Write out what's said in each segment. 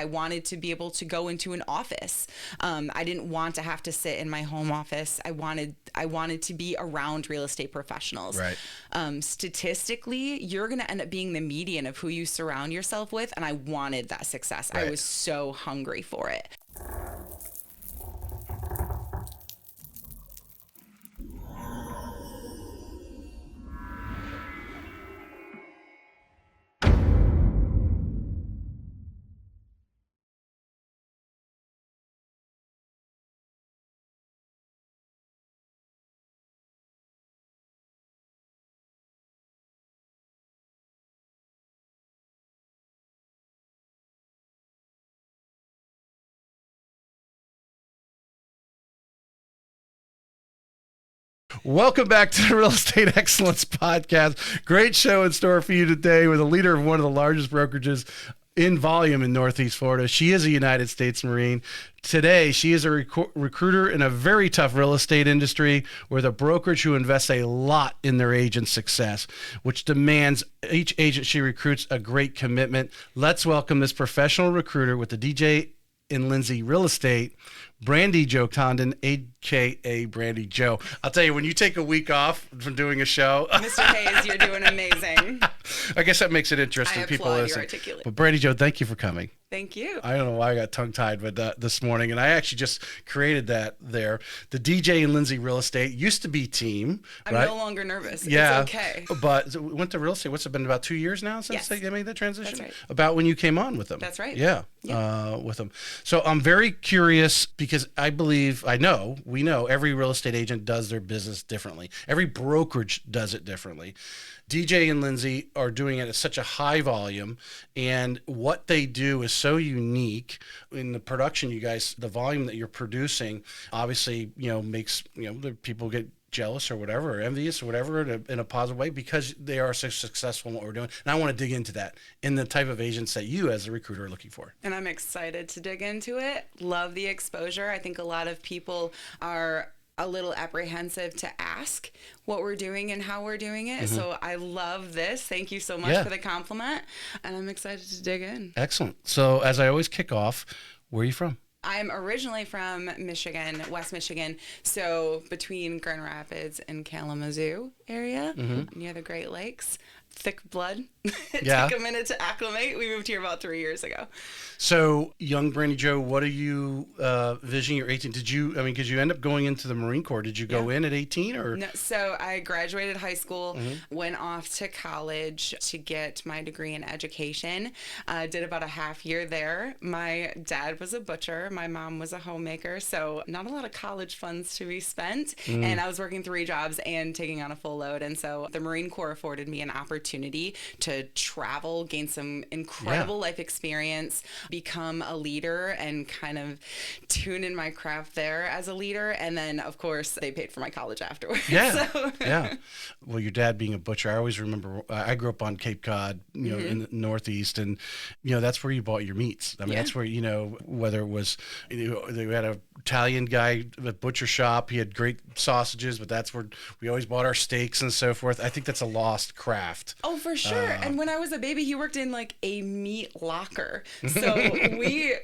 I wanted to be able to go into an office. I didn't want to have to sit in my home office. I wanted to be around real estate professionals. Right. Statistically, you're going to end up being the median of who you surround yourself with. And I wanted that success. Right. I was so hungry for it. Welcome back to the Real Estate Excellence Podcast. Great show in store for you today with a leader of one of the largest brokerages in volume in Northeast Florida. She is a United States Marine. Today, she is a recruiter in a very tough real estate industry with a brokerage who invests a lot in their agent's success, which demands each agent she recruits a great commitment. Let's welcome this professional recruiter with the DJ Lindsey Real Estate, Brandi Jo Condon, a.k.a. Brandi Jo. I'll tell you, when you take a week off from doing a show... Mr. Hayes, you're doing amazing. I guess that makes it interesting. People listen. But Brandi Jo, thank you for coming. Thank you. I don't know why I got tongue-tied with that this morning, and I actually just created that there. The DJ and Lindsey Real Estate used to be team. I'm right? no longer nervous. Yeah, it's okay. But we went to real estate. What's it been, about 2 years now since Yes. they made that transition? That's right. About when you came on with them. That's right. Yeah, with them. So I'm very curious because we know every real estate agent does their business differently. Every brokerage does it differently. DJ and Lindsey are doing it at such a high volume, and what they do is so unique in the production. You guys, the volume that you're producing, obviously, makes the people get jealous or whatever, or envious or whatever in a positive way because they are so successful in what we're doing. And I want to dig into that in the type of agents that you as a recruiter are looking for. And I'm excited to dig into it. Love the exposure. I think a lot of people are a little apprehensive to ask what we're doing and how we're doing it. Mm-hmm. So I love this. Thank you so much for the compliment. And I'm excited to dig in. Excellent. So as I always kick off, where are you from? I'm originally from Michigan, West Michigan, so between Grand Rapids and Kalamazoo area, near the Great Lakes. Thick blood. It took a minute to acclimate. We moved here about 3 years ago. So, young Brandi Jo, what are you visioning? You're 18. Did you end up going into the Marine Corps? Did you go in at 18 or? No, so I graduated high school, went off to college to get my degree in education. Did about a half year there. My dad was a butcher. My mom was a homemaker. So not a lot of college funds to be spent. And I was working 3 jobs and taking on a full load. And so the Marine Corps afforded me an opportunity to travel, gain some incredible life experience, become a leader, and kind of tune in my craft there as a leader. And then, of course, they paid for my college afterwards. Yeah. So. Yeah. Well, your dad being a butcher, I always remember, I grew up on Cape Cod, in the Northeast, and, that's where you bought your meats. I mean, that's where, whether it was, they had an Italian guy, a butcher shop, he had great sausages, but that's where we always bought our steaks and so forth. I think that's a lost craft. Oh, for sure. And when I was a baby, he worked in like a meat locker. So we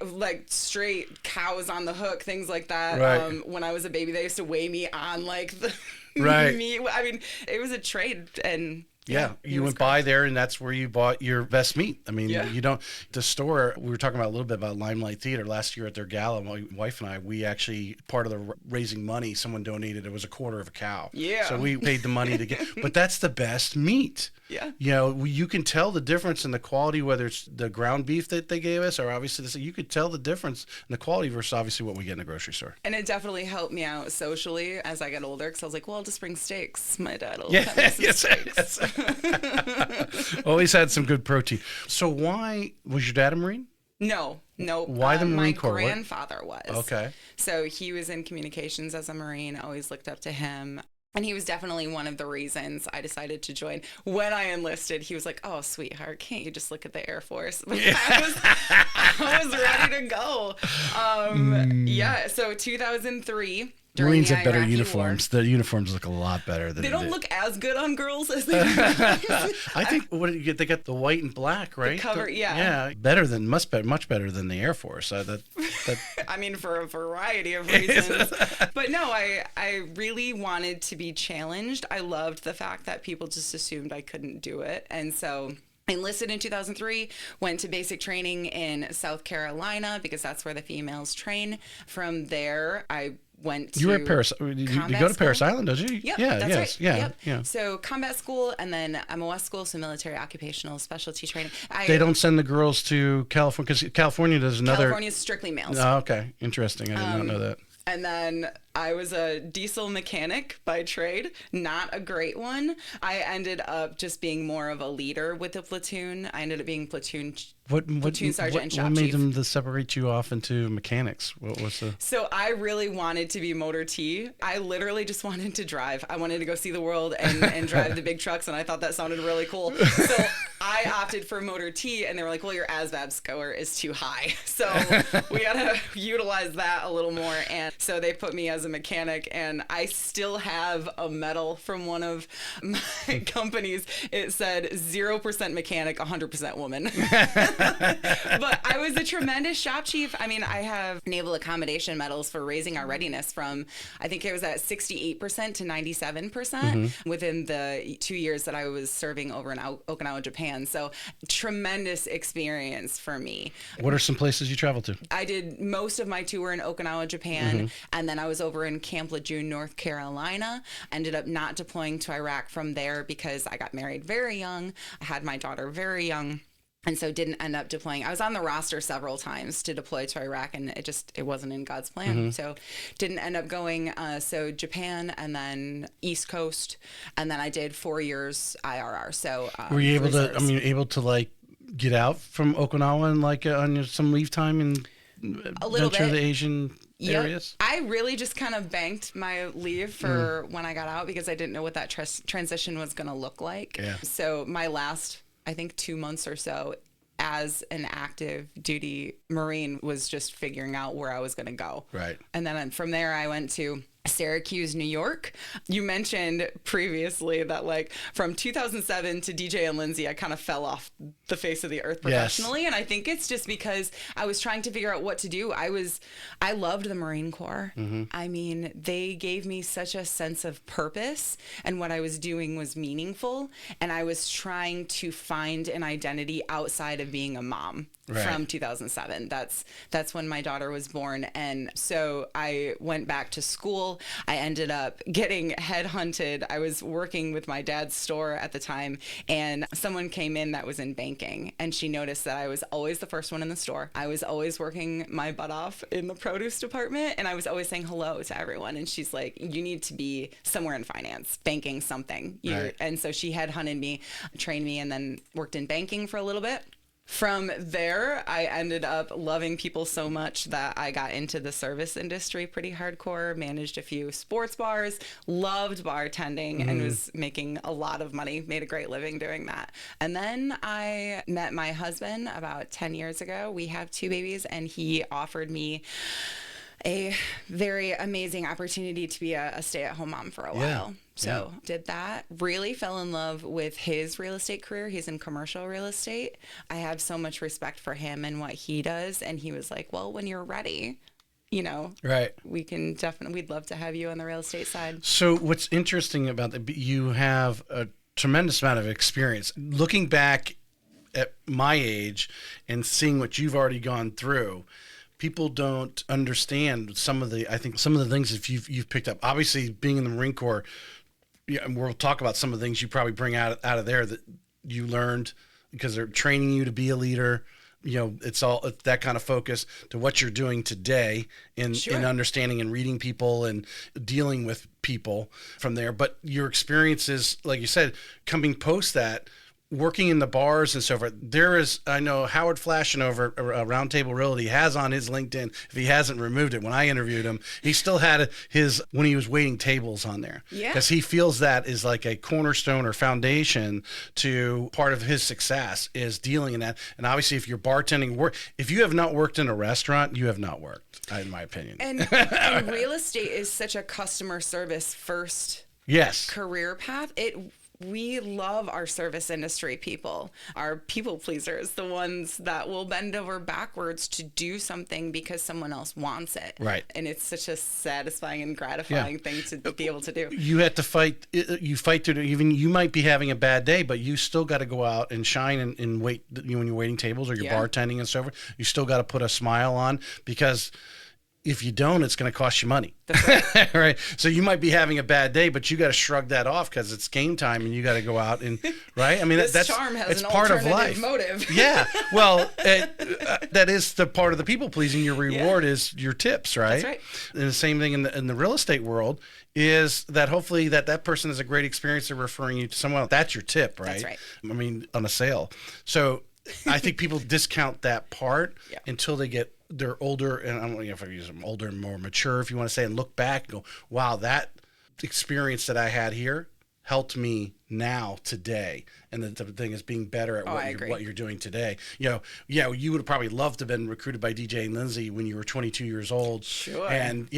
straight cows on the hook, things like that. Right. When I was a baby, they used to weigh me on like the meat. I mean, it was a trade, and you went by there, and that's where you bought your best meat. I mean, the store, we were talking about a little bit about Limelight Theater last year at their gala. My wife and I, we actually, part of the raising money, someone donated, it was a quarter of a cow. Yeah. So we paid the money to get, but that's the best meat. Yeah. You can tell the difference in the quality, whether it's the ground beef that they gave us, or obviously you could tell the difference in the quality versus obviously what we get in the grocery store. And it definitely helped me out socially as I got older, because I was like, well, I'll just bring steaks. My dad will cut me some steaks. Always had some good protein. So why was your dad a Marine? No. Why the Marine Corps? My grandfather was. Okay. So he was in communications as a Marine. Always looked up to him. And he was definitely one of the reasons I decided to join. When I enlisted, he was like, oh, sweetheart, can't you just look at the Air Force? I was ready to go. Yeah, so 2003. Marines have better uniforms. The uniforms look a lot better than they don't look as good on girls as they do. I think what do you get? They got the white and black, right? The cover, yeah. Yeah, much better than the Air Force. I mean, for a variety of reasons. But no, I really wanted to be challenged. I loved the fact that people just assumed I couldn't do it. And so I enlisted in 2003, went to basic training in South Carolina because that's where the females train. From there, I went to... You were at Paris. You go to Paris Island, don't you? Yep, yeah, that's right. Yeah, yep. So combat school, and then MOS school, so military occupational specialty training. They don't send the girls to California because California does another... California is strictly males. Oh, okay. Interesting. I did not know that. And then I was a diesel mechanic by trade, not a great one. I ended up just being more of a leader with the platoon. I ended up being platoon sergeant and shop What made chief. them to separate you off into mechanics? What was the... So I really wanted to be motor T. I literally just wanted to drive. I wanted to go see the world and drive the big trucks, and I thought that sounded really cool. So I opted for motor T, and they were like, well, your ASVAB score is too high. So we got to utilize that a little more. And so they put me as a mechanic, and I still have a medal from one of my companies. It said 0% mechanic, 100% woman. But I was a tremendous shop chief. I mean, I have naval accommodation medals for raising our readiness from, I think it was at 68% to 97% within the 2 years that I was serving over in Okinawa, Japan. So tremendous experience for me. What are some places you traveled to? I did most of my tour in Okinawa, Japan, and then I was over in Camp Lejeune, North Carolina. Ended up not deploying to Iraq from there because I got married very young. I had my daughter very young. And so didn't end up deploying. I was on the roster several times to deploy to Iraq, and it wasn't in God's plan. So didn't end up going. So Japan, and then East Coast, and then I did 4 years IRR. So were you able to like get out from Okinawa and like on some leave time and a little venture bit. the Asian areas? I really just kind of banked my leave for when I got out because I didn't know what that transition was going to look like. Yeah. So my last, I think, 2 months or so as an active duty Marine was just figuring out where I was going to go. Right. And then from there I went to Syracuse, New York. You mentioned previously that like from 2007 to DJ and Lindsey, I kind of fell off the face of the earth professionally. Yes. And I think it's just because I was trying to figure out what to do. I loved the Marine Corps. I mean, they gave me such a sense of purpose, and what I was doing was meaningful. And I was trying to find an identity outside of being a mom. Right. From 2007. That's when my daughter was born. And so I went back to school. I ended up getting headhunted. I was working with my dad's store at the time, and someone came in that was in banking, and she noticed that I was always the first one in the store. I was always working my butt off in the produce department, and I was always saying hello to everyone. And she's like, you need to be somewhere in finance, banking, something. Right. And so she headhunted me, trained me, and then worked in banking for a little bit. From there, I ended up loving people so much that I got into the service industry pretty hardcore, managed a few sports bars, loved bartending, and was making a lot of money, made a great living doing that. And then I met my husband about 10 years ago. We have 2 babies, and he offered me a very amazing opportunity to be a stay-at-home mom for a while. So did that, really fell in love with his real estate career. He's in commercial real estate. I have so much respect for him and what he does. And he was like, well, when you're ready, right, we can we'd love to have you on the real estate side. So what's interesting about that, you have a tremendous amount of experience. Looking back at my age and seeing what you've already gone through, people don't understand some of the things that you've picked up. Obviously, being in the Marine Corps, and we'll talk about some of the things you probably bring out of there that you learned because they're training you to be a leader. It's all that kind of focus to what you're doing today in understanding and reading people and dealing with people from there. But your experiences, like you said, coming post that, working in the bars and so forth, I know Howard Flashin over Roundtable Realty has on his LinkedIn, if he hasn't removed it, when I interviewed him, he still had when he was waiting tables on there. Yeah. Because he feels that is like a cornerstone or foundation to part of his success is dealing in that. And obviously if you're bartending, if you have not worked in a restaurant, you have not worked, in my opinion. And real estate is such a customer service first career path. We love our service industry people, our people pleasers, the ones that will bend over backwards to do something because someone else wants it. Right. And it's such a satisfying and gratifying thing to be able to do. You have to fight. You fight through. Even you might be having a bad day, but you still got to go out and shine and wait. When you're waiting tables or you're bartending and so forth, you still got to put a smile on, because if you don't, it's going to cost you money. That's right. Right. So you might be having a bad day, but you got to shrug that off because it's game time and you got to go out and, right? I mean, this that's charm has it's an part of alternative life. motive. Yeah. Well, that is the part of the people pleasing. Your reward is your tips, right? That's right. And the same thing in the real estate world is that hopefully that person has a great experience. They're referring you to someone else. That's your tip, right? That's right. I mean, on a sale. So I think people discount that part until they're older, and I don't know if I use them older and more mature, if you want to say, and look back and go, wow, that experience that I had here helped me now today. And the thing is being better at what you're doing today. You would have probably loved to have been recruited by DJ Lindsey when you were 22 years old. Sure. And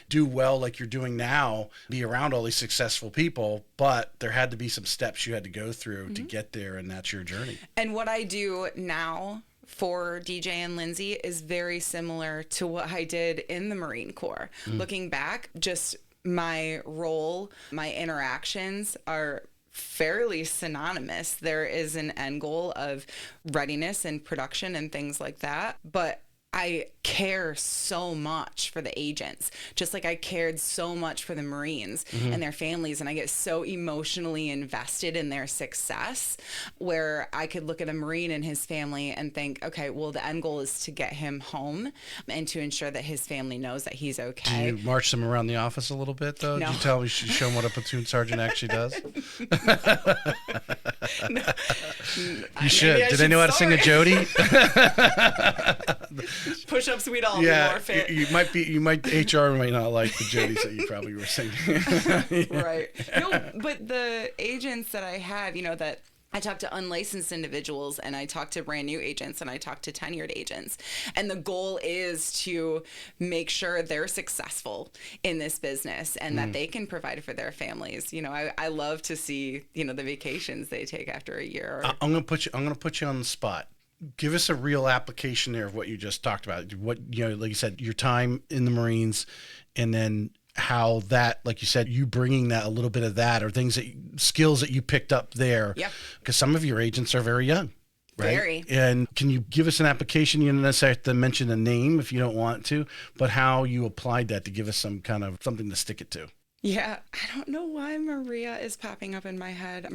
do well like you're doing now, be around all these successful people, but there had to be some steps you had to go through to get there, and that's your journey. And what I do now for DJ and Lindsey is very similar to what I did in the Marine Corps. Looking back, just my role, my interactions are fairly synonymous. There is an end goal of readiness and production and things like that, but I care so much for the agents, just like I cared so much for the Marines and their families. And I get so emotionally invested in their success, where I could look at a Marine and his family and think, okay, well, the end goal is to get him home and to ensure that his family knows that he's okay. Do you march them around the office a little bit, though? No. Did you tell me you should show them what a platoon sergeant actually does? No. You should. Do they know how to sing a Jody? Push-ups, we'd all be more fit. HR might not like the Jodies that you probably were singing. Right. No, but the agents that I have, that I talk to unlicensed individuals, and I talk to brand new agents, and I talk to tenured agents. And the goal is to make sure they're successful in this business and that they can provide for their families. I love to see, the vacations they take after a year. I'm going to put you on the spot. Give us a real application there of what you just talked about. What, like you said, your time in the Marines, and then how that, like you said, you bringing that, a little bit of that, or skills that you picked up there. Yeah. Because some of your agents are very young, right? Very. And can you give us an application? You don't necessarily have to mention the name if you don't want to, but how you applied that to give us some kind of something to stick it to. Yeah. I don't know why Maria is popping up in my head.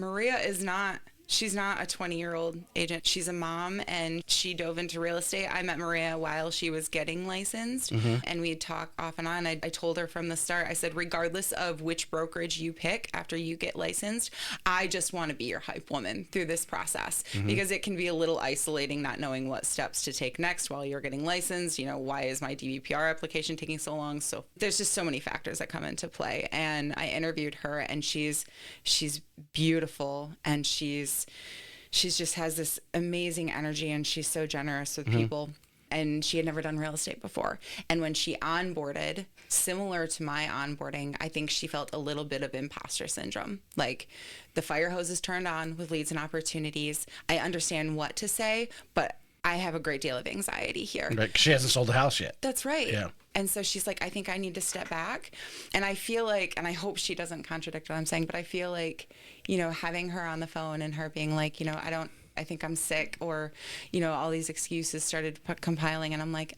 She's not a 20-year-old agent. She's a mom, and she dove into real estate. I met Maria while she was getting licensed, and we'd talk off and on. I told her from the start, I said, regardless of which brokerage you pick after you get licensed, I just want to be your hype woman through this process, because it can be a little isolating not knowing what steps to take next while you're getting licensed. Why is my DBPR application taking so long? So there's just so many factors that come into play. And I interviewed her, and she's beautiful, and she's just has this amazing energy, and she's so generous with people. And she had never done real estate before. And when she onboarded, similar to my onboarding, I think she felt a little bit of imposter syndrome. Like, the fire hose is turned on with leads and opportunities. I understand what to say, but I have a great deal of anxiety here. Right, 'cause she hasn't sold a house yet. That's right. Yeah. And so she's like, I think I need to step back. And I feel like, and I hope she doesn't contradict what I'm saying, but I feel like, having her on the phone and her being like, I think I'm sick, or, all these excuses started compiling. And I'm like,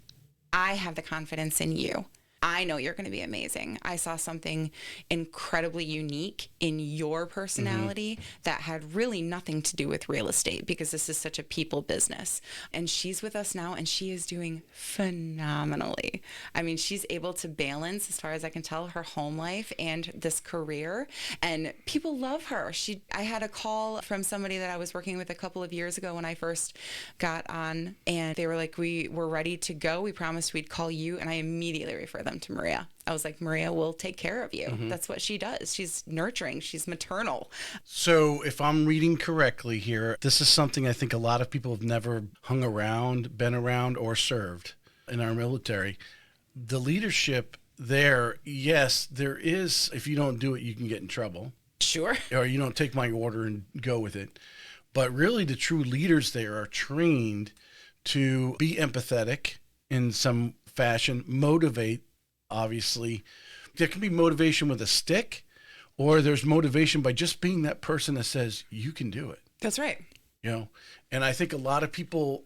I have the confidence in you I know you're going to be amazing. I saw something incredibly unique in your personality that had really nothing to do with real estate, because this is such a people business. And she's with us now, and she is doing phenomenally. I mean, she's able to balance, as far as I can tell, her home life and this career, and people love her. I had a call from somebody that I was working with a couple of years ago when I first got on, and they were like, we were ready to go. We promised we'd call you. And I immediately referred them to Maria. I was like, Maria will take care of you. That's what she does. She's nurturing. She's maternal. So if I'm reading correctly here, this is something I think a lot of people have never hung around, been around, or served in our military. The leadership there, yes, there is. If you don't do it, you can get in trouble. Sure. Or you don't take my order and go with it. But really, the true leaders there are trained to be empathetic in some fashion, motivate, obviously. There can be motivation with a stick, or there's motivation by just being that person that says, you can do it. That's right. You know, and I think a lot of people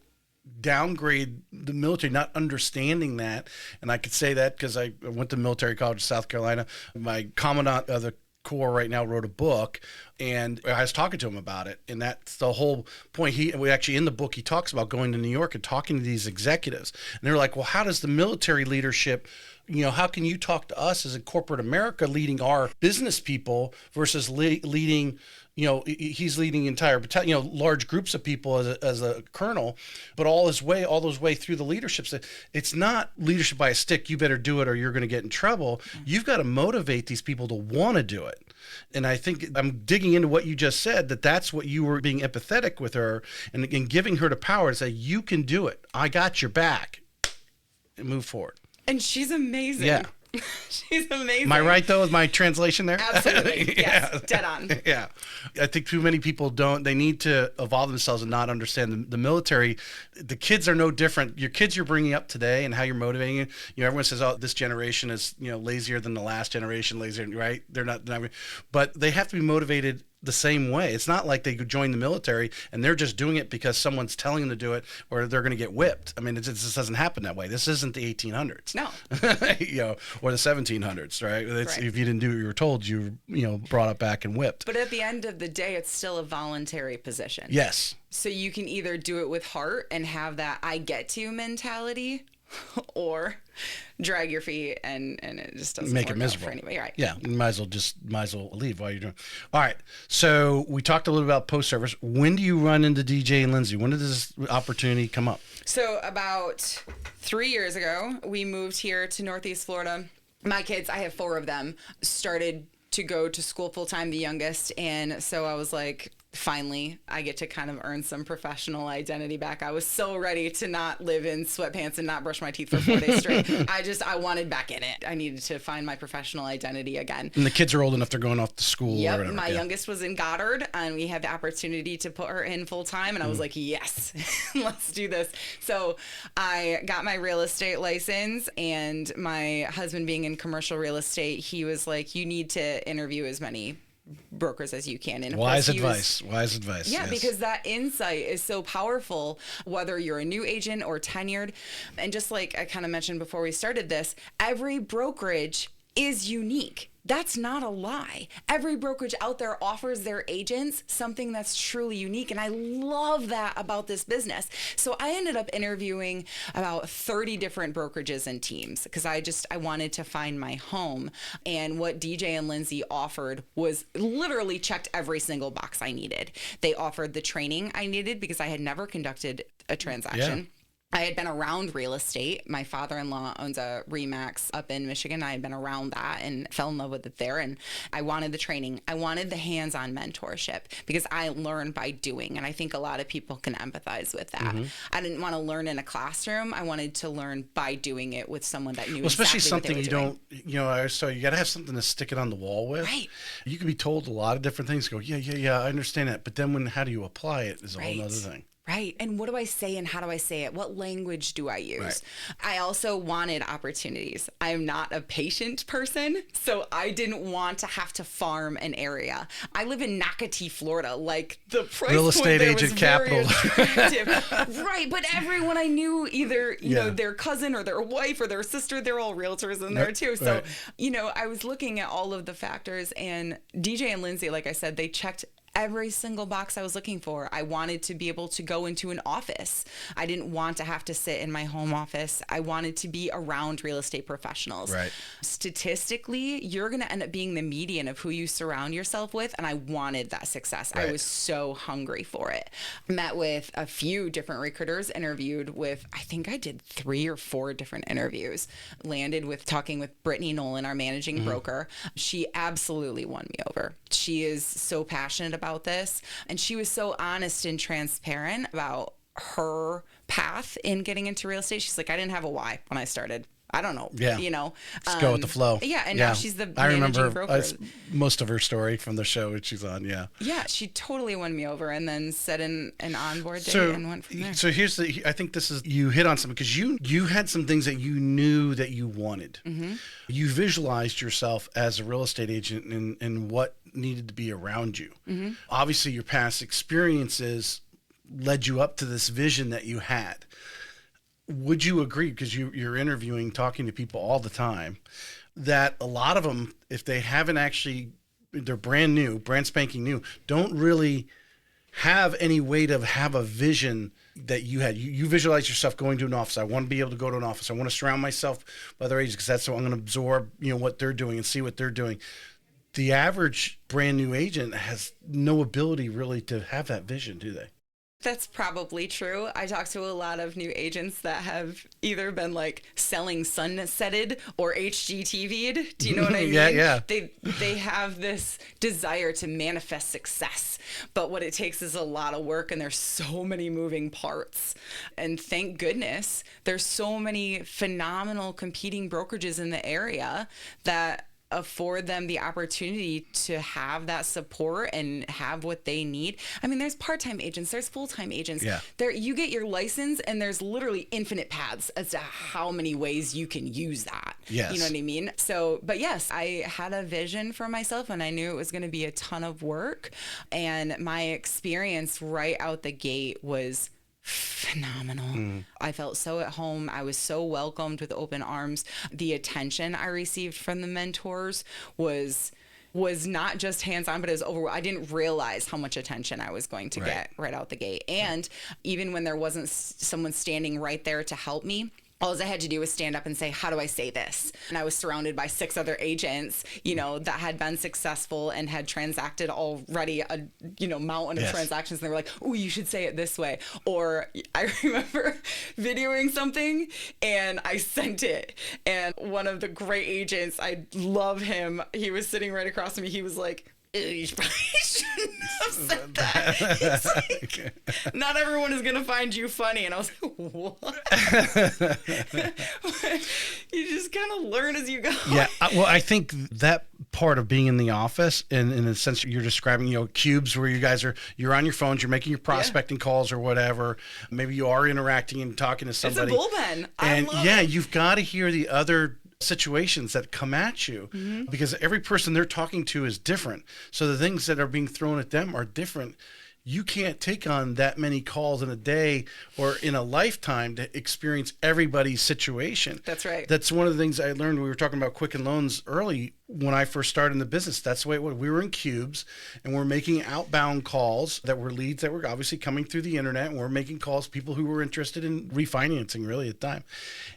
downgrade the military, not understanding that. And I could say that because I went to military college in South Carolina. My commandant of the Corps right now wrote a book, and I was talking to him about it, and that's the whole point. We actually, in the book, he talks about going to New York and talking to these executives, and they're like, well, how does the military leadership, how can you talk to us as a corporate America leading our business people versus leading, he's leading entire battalion, large groups of people as a colonel, but all those way through the leadership. It's not leadership by a stick. You better do it or you're going to get in trouble. You've got to motivate these people to want to do it. And I think I'm digging into what you just said, that's what you were being empathetic with her and giving her the power to say, you can do it. I got your back, and move forward. And she's amazing. Yeah. She's amazing. Am I right, though, with my translation there? Absolutely. Yes. Yeah. Dead on. Yeah. I think too many people they need to evolve themselves and not understand the military. The kids are no different. Your kids you're bringing up today and how you're motivating it. Everyone says, oh, this generation is, lazier than the last generation, right? They're not, but they have to be motivated the same way. It's not like they could join the military and they're just doing it because someone's telling them to do it or they're going to get whipped. I mean, it just doesn't happen that way. This isn't the 1800s. No. Or the 1700s, right? Right. If you didn't do what you were told, you brought it back and whipped. But at the end of the day, it's still a voluntary position. Yes. So you can either do it with heart and have that I get to mentality, or drag your feet and it just doesn't make work it miserable out for anybody. Right. Yeah, you might as well leave while you're doing. All right. So we talked a little about post service. When do you run into DJ and Lindsey? When did this opportunity come up? So about 3 years ago, we moved here to Northeast Florida. My kids, I have 4 of them, started to go to school full time, the youngest, and so I was like, finally, I get to kind of earn some professional identity back. I was so ready to not live in sweatpants and not brush my teeth for 4 days straight. I wanted back in it. I needed to find my professional identity again. And the kids are old enough, they're going off to school. Yep, or whatever. my youngest was in Goddard, and we had the opportunity to put her in full time, and I was like, yes, let's do this. So I got my real estate license, and my husband being in commercial real estate, he was like, you need to interview as many brokers as you can. And wise advice. Yeah, yes. Because that insight is so powerful, whether you're a new agent or tenured. And just like I kind of mentioned before we started this, every brokerage is unique. That's not a lie. Every brokerage out there offers their agents something that's truly unique. And I love that about this business. So I ended up interviewing about 30 different brokerages and teams because I wanted to find my home. And what DJ and Lindsey offered was literally checked every single box I needed. They offered the training I needed because I had never conducted a transaction. Yeah. I had been around real estate. My father-in-law owns a Remax up in Michigan. I had been around that and fell in love with it there. And I wanted the training. I wanted the hands-on mentorship because I learn by doing. And I think a lot of people can empathize with that. Mm-hmm. I didn't want to learn in a classroom. I wanted to learn by doing it with someone that knew especially exactly something what they were doing. So you got to have something to stick it on the wall with. Right. You can be told a lot of different things. Go, yeah, I understand that. But then how do you apply it is a whole other thing. Right. And what do I say and how do I say it? What language do I use? Right. I also wanted opportunities. I'm not a patient person, so I didn't want to have to farm an area. I live in Nocatee, Florida. Like the price Real point estate there agent was capital. very attractive. Right. But everyone I knew, either, you know, their cousin or their wife or their sister, they're all realtors in there too. So, you know, I was looking at all of the factors, and DJ and Lindsey, like I said, they checked every single box I was looking for. I wanted to be able to go into an office. I didn't want to have to sit in my home office. I wanted to be around real estate professionals. Right. Statistically, you're going to end up being the median of who you surround yourself with. And I wanted that success. Right. I was so hungry for it. Met with a few different recruiters, interviewed with, I think I did 3 or 4 different interviews, landed with talking with Brittany Nolan, our managing broker. She absolutely won me over. She is so passionate about this, and she was so honest and transparent about her path in getting into real estate. She's like, I didn't have a why when I started. I don't know. Yeah. You know, Just go with the flow. Yeah. And now she's the I managing remember broker. most of her story from the show that she's on. Yeah. Yeah. She totally won me over, and then set in an onboard day and went from there. So I think this is, you hit on something, because you had some things that you knew that you wanted. Mm-hmm. You visualized yourself as a real estate agent and what needed to be around you. Mm-hmm. Obviously, your past experiences led you up to this vision that you had. Would you agree, because you're interviewing, talking to people all the time, that a lot of them, if they haven't actually, they're brand new, brand spanking new, don't really have any way to have a vision that you had? You visualize yourself going to an office. I want to be able to go to an office. I want to surround myself by other agents, because that's what I'm going to absorb, you know, what they're doing and see what they're doing. The average brand new agent has no ability really to have that vision, do they? That's probably true. I talk to a lot of new agents that have either been like selling sunsetted or HGTV'd. Do you know what I mean? Yeah. They have this desire to manifest success, but what it takes is a lot of work, and there's so many moving parts. And thank goodness there's so many phenomenal competing brokerages in the area that afford them the opportunity to have that support and have what they need. I mean, there's part-time agents, there's full-time agents. Yeah. There, you get your license, and there's literally infinite paths as to how many ways you can use that. Yes. You know what I mean? So, but yes, I had a vision for myself, and I knew it was going to be a ton of work. And my experience right out the gate was phenomenal. I felt so at home. I was so welcomed with open arms. The attention I received from the mentors was not just hands-on, but it was over. I didn't realize how much attention I was going to get right out the gate. And even when there wasn't someone standing right there to help me, all I had to do was stand up and say, how do I say this? And I was surrounded by 6 other agents, you know, that had been successful and had transacted already a, you know, mountain of transactions. And they were like, oh, you should say it this way. Or I remember videoing something and I sent it. And one of the great agents, I love him. He was sitting right across from me. He was like, you probably shouldn't have said that. He's like, not everyone is going to find you funny. And I was like, what? You just kind of learn as you go. Yeah. Well, I think that part of being in the office, and in the sense you're describing, you know, cubes where you guys you're on your phones, you're making your prospecting calls or whatever. Maybe you are interacting and talking to somebody. It's a bullpen. And you've got to hear the other situations that come at you, because every person they're talking to is different. So the things that are being thrown at them are different. You can't take on that many calls in a day or in a lifetime to experience everybody's situation. That's right. That's one of the things I learned. We were talking about Quicken Loans early when I first started in the business. That's the way it was. We were in cubes and we're making outbound calls that were leads that were obviously coming through the internet, and we're making calls, people who were interested in refinancing really at the time.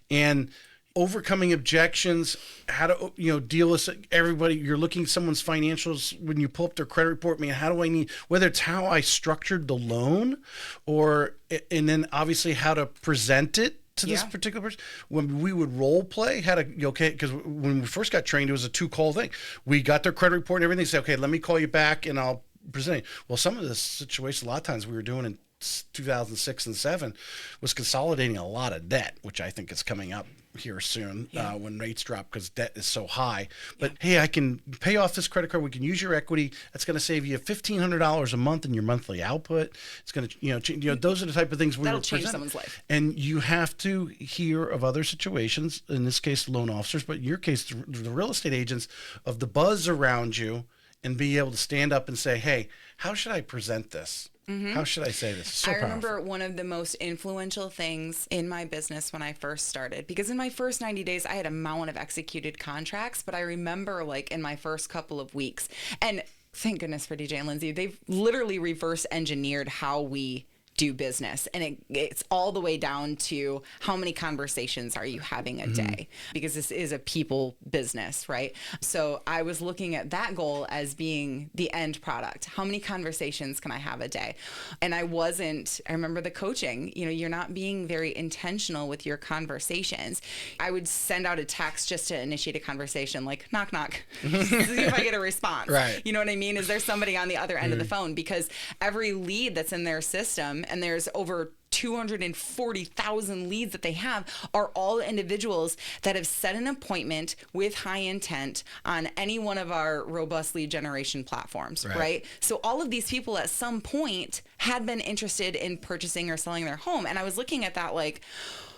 And overcoming objections, how to, you know, deal with everybody. You're looking at someone's financials when you pull up their credit report. Man, how do I need, whether it's how I structured the loan, or, and then obviously how to present it to this particular person. When we would role play, how to, okay, because when we first got trained, it was a 2-call thing. We got their credit report and everything. Say, okay, let me call you back and I'll present it. Well, some of this situation, a lot of times we were doing in 2006 and 7 was consolidating a lot of debt, which I think is coming up here soon when rates drop because debt is so high. But hey, I can pay off this credit card. We can use your equity. That's going to save you $1,500 a month in your monthly output. It's going to, those are the type of things that'll change someone's life. And you have to hear of other situations, in this case, loan officers, but in your case, the real estate agents, of the buzz around you, and be able to stand up and say, hey, how should I present this? How should I say this? So I remember one of the most influential things in my business when I first started, because in my first 90 days, I had a mountain of executed contracts, but I remember like in my first couple of weeks, and thank goodness for DJ and Lindsey, they've literally reverse engineered how we do business. And it's all the way down to how many conversations are you having a day? Because this is a people business, right? So I was looking at that goal as being the end product. How many conversations can I have a day? And I remember the coaching, you're not being very intentional with your conversations. I would send out a text just to initiate a conversation, like knock, knock, see if I get a response. Right. You know what I mean? Is there somebody on the other end of the phone? Because every lead that's in their system, and there's over 240,000 leads that they have, are all individuals that have set an appointment with high intent on any one of our robust lead generation platforms, right? So all of these people at some point had been interested in purchasing or selling their home. And I was looking at that like,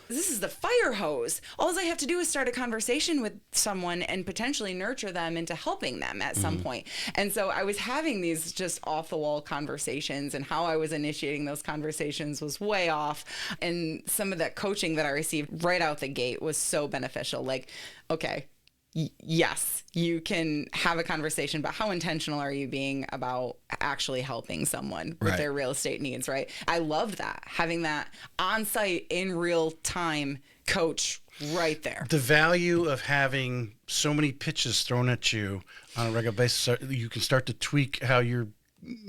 this is the fire hose. All I have to do is start a conversation with someone and potentially nurture them into helping them at some point. And so I was having these just off the wall conversations, and how I was initiating those conversations was way off. And some of that coaching that I received right out the gate was so beneficial. Like, okay, yes, you can have a conversation, but how intentional are you being about actually helping someone with their real estate needs, right? I loved that, having that on-site in real time coach right there. The value of having so many pitches thrown at you on a regular basis, you can start to tweak how you're,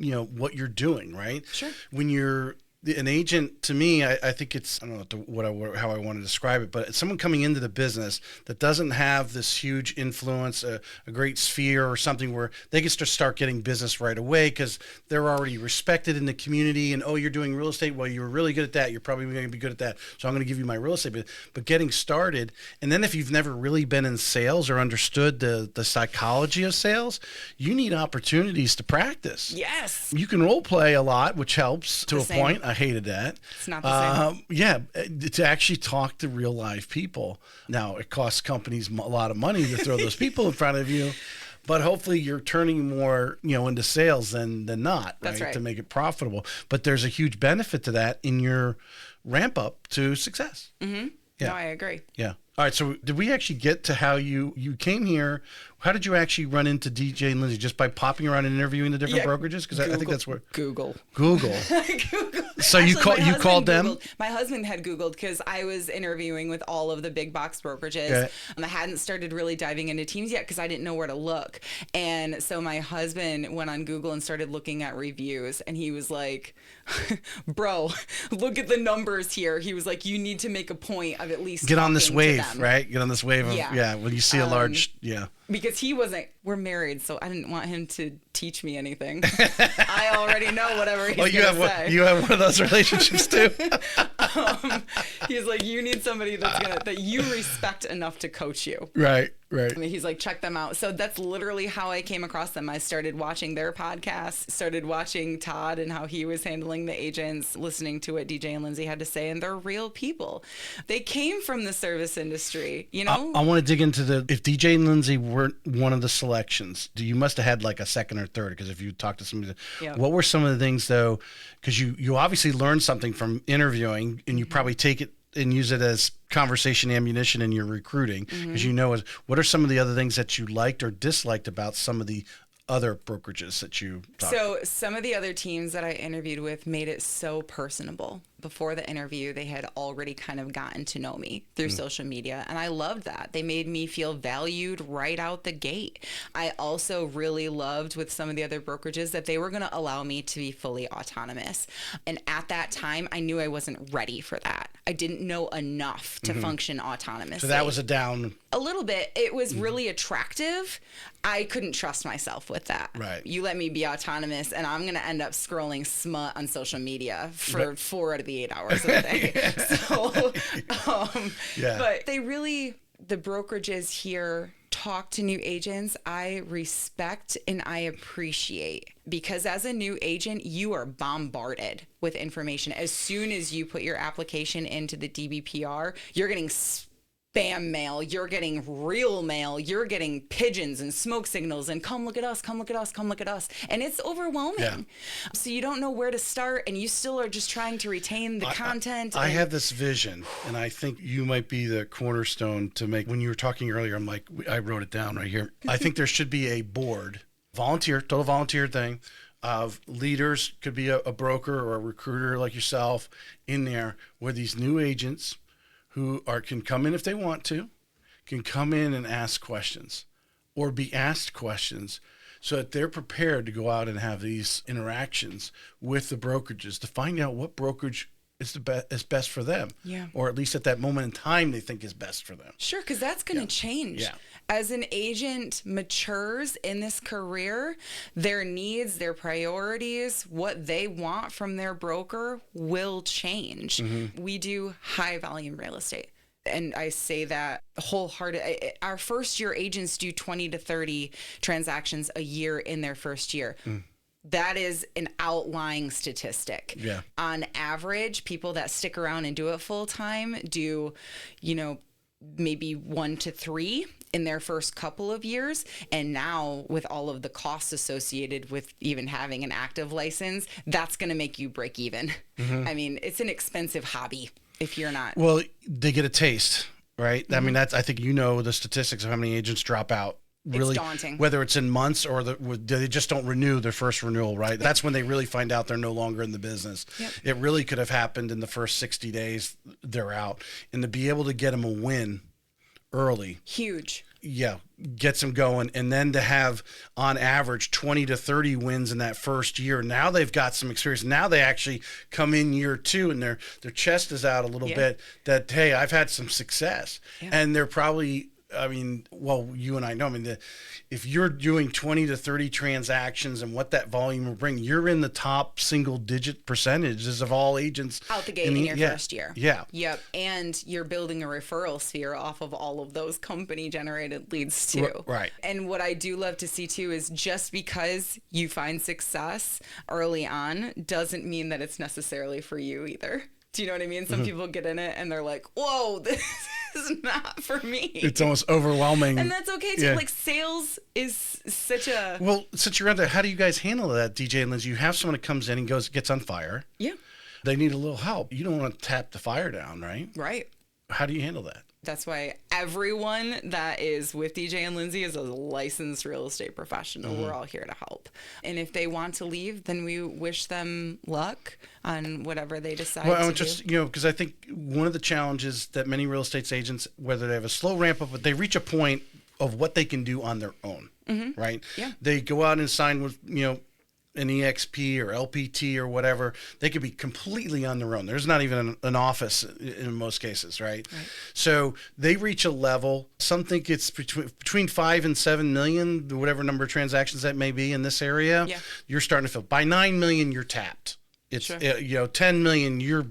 what you're doing, right? Sure. When you're an agent, to me, I think it's, I don't know how I want to describe it, but it's someone coming into the business that doesn't have this huge influence, a great sphere or something where they can start getting business right away because they're already respected in the community. And, oh, you're doing real estate? Well, you're really good at that. You're probably going to be good at that. So I'm going to give you my real estate. But getting started, and then if you've never really been in sales or understood the psychology of sales, you need opportunities to practice. Yes. You can role play a lot, which helps to a point. I hated that. It's not the same. Yeah, to actually talk to real live people. Now, it costs companies a lot of money to throw those people in front of you, but hopefully you're turning more, into sales than not, right? To make it profitable. But there's a huge benefit to that in your ramp up to success. Mm-hmm. Yeah. No, I agree. Yeah. All right. So did we actually get to how you came here? How did you actually run into DJ and Lindsey? Just by popping around and interviewing the different brokerages? Because I think that's where Google. Google. So actually, you called them? My husband had Googled because I was interviewing with all of the big box brokerages. I hadn't started really diving into teams yet because I didn't know where to look. And so my husband went on Google and started looking at reviews. And he was like, bro, look at the numbers here. He was like, you need to make a point of at least get on this wave, right? Get on this wave of, when you see a large, Because we're married, so I didn't want him to teach me anything. I already know whatever he's going to say. You have one of those relationships too? He's like, you need somebody that you respect enough to coach you. Right. I mean, he's like, check them out. So that's literally how I came across them. I started watching their podcast, started watching Todd and how he was handling the agents, listening to what DJ and Lindsey had to say, and they're real people. They came from the service industry, I want to dig into if DJ and Lindsey weren't one of the selections, you must have had like a second or third, because if you talk to somebody, what were some of the things though, because you obviously learned something from interviewing, and you probably take it and use it as conversation ammunition in your recruiting, because what are some of the other things that you liked or disliked about some of the other brokerages that you talked So some of the other teams that I interviewed with made it so personable. before the interview, they had already kind of gotten to know me through social media. And I loved that. They made me feel valued right out the gate. I also really loved with some of the other brokerages that they were going to allow me to be fully autonomous. And at that time, I knew I wasn't ready for that. I didn't know enough to function autonomously. So that was a down. A little bit. It was really attractive. I couldn't trust myself with that. Right. You let me be autonomous, and I'm going to end up scrolling smut on social media for 4 out of the 8 hours of the day. So, but they really, the brokerages here talk to new agents. I respect and I appreciate, because as a new agent, you are bombarded with information. As soon as you put your application into the DBPR, you're getting spam mail, you're getting real mail, you're getting pigeons and smoke signals and come look at us, come look at us, come look at us. And it's overwhelming. Yeah. So you don't know where to start, and you still are just trying to retain the content. I have this vision, and I think you might be the cornerstone to make. When you were talking earlier, I'm like, I wrote it down right here. I think there should be a board, total volunteer thing, of leaders, could be a broker or a recruiter like yourself in there, where these new agents who can come in if they want to, can come in and ask questions or be asked questions, so that they're prepared to go out and have these interactions with the brokerages to find out what brokerage is best for them. Yeah. Or at least at that moment in time they think is best for them. Sure, because that's going to change. Yeah. As an agent matures in this career, their needs, their priorities, what they want from their broker will change. We do high volume real estate. And I say that wholeheartedly. Our first year agents do 20 to 30 transactions a year in their first year. That is an outlying statistic. Yeah. On average, people that stick around and do it full time do, maybe 1 to 3 in their first couple of years. And now with all of the costs associated with even having an active license, that's going to make you break even. I mean, it's an expensive hobby if you're not. Well, they get a taste, right? I mean, I think the statistics of how many agents drop out. Really, it's daunting. Whether it's in months or they just don't renew their first renewal, right? That's when they really find out they're no longer in the business. Yep. It really could have happened in the first 60 days they're out. And to be able to get them a win early. Huge. Yeah, gets them going. And then to have, on average, 20 to 30 wins in that first year. Now they've got some experience. Now they actually come in year 2 and their chest is out a little bit that, hey, I've had some success. Yeah. And they're probably... you and I know, if you're doing 20 to 30 transactions and what that volume will bring, you're in the top single digit percentages of all agents. Out the gate in your first year. Yeah. Yep. And you're building a referral sphere off of all of those company generated leads too. Right. And what I do love to see too is just because you find success early on doesn't mean that it's necessarily for you either. Do you know what I mean? Some people get in it and they're like, whoa, this is not for me. It's almost overwhelming. And that's okay too. Yeah. Like, sales is such a... Well, since you're on there, how do you guys handle that, DJ and Lindsey? You have someone that comes in and gets on fire. Yeah. They need a little help. You don't want to tap the fire down, right? Right. How do you handle that? That's why everyone that is with DJ and Lindsey is a licensed real estate professional. We're all here to help. And if they want to leave, then we wish them luck on whatever they decide to do. Because I think one of the challenges that many real estate agents, whether they have a slow ramp up, but they reach a point of what they can do on their own, right? Yeah. They go out and sign with, an EXP or LPT or whatever. They could be completely on their own. There's not even an office in most cases, right? So they reach a level. Some think it's between 5 and 7 million, whatever number of transactions that may be in this area. Yeah. You're starting to feel by 9 million, you're tapped. It's 10 million, you're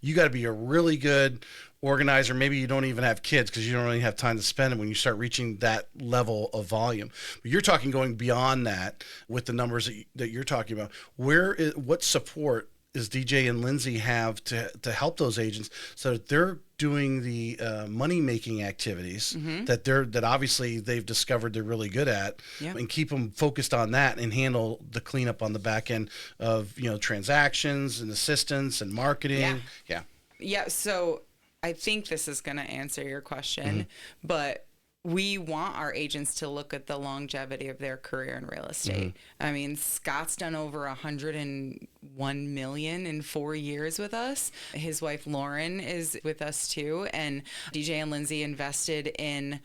you got to be a really good organizer. Maybe you don't even have kids because you don't really have time to spend them when you start reaching that level of volume. But you're talking going beyond that with the numbers that you're talking about. What support does DJ and Lindsey have to help those agents so that they're doing the money-making activities that obviously they've discovered they're really good at, and keep them focused on that and handle the cleanup on the back end of transactions and assistance and marketing? Yeah. So I think this is going to answer your question, but we want our agents to look at the longevity of their career in real estate. I mean, Scott's done over 101 million in 4 years with us. His wife Lauren is with us too, and DJ and Lindsey invested in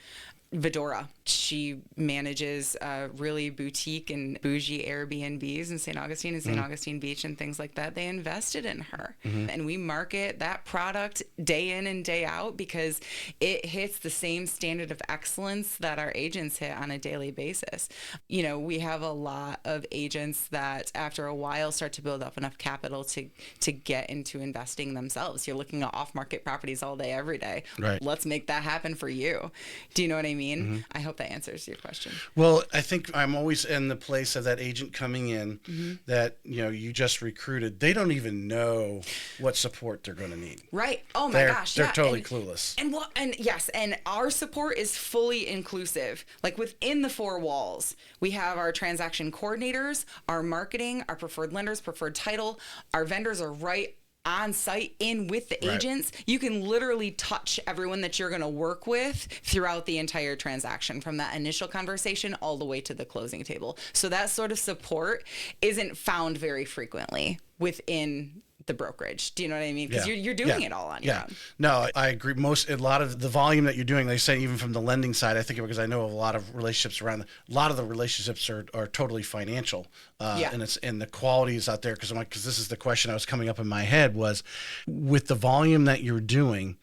Vidora. She manages really boutique and bougie Airbnbs in St. Augustine and St. Augustine Beach and things like that. They invested in her. And we market that product day in and day out because it hits the same standard of excellence that our agents hit on a daily basis. You know, we have a lot of agents that after a while start to build up enough capital to get into investing themselves. You're looking at off-market properties all day, every day. Right. Let's make that happen for you. Do you know what I mean? I hope that answers your question. Well, I think I'm always in the place of that agent coming in that, you know, you just recruited. They don't even know what support they're going to need. Right. Oh my gosh. They're totally clueless. And yes, and our support is fully inclusive. Like within the four walls, we have our transaction coordinators, our marketing, our preferred lenders, preferred title. Our vendors are right on site in with the agents. You can literally touch everyone that you're going to work with throughout the entire transaction, from that initial conversation all the way to the closing table. So that sort of support isn't found very frequently within the brokerage. Do you know what I mean? Because you're doing it all on your own. No, I agree. A lot of the volume that you're doing, they say even from the lending side, I think because I know of a lot of relationships around, a lot of the relationships are totally financial. And the quality is out there because this is the question I was coming up in my head was with the volume that you're doing.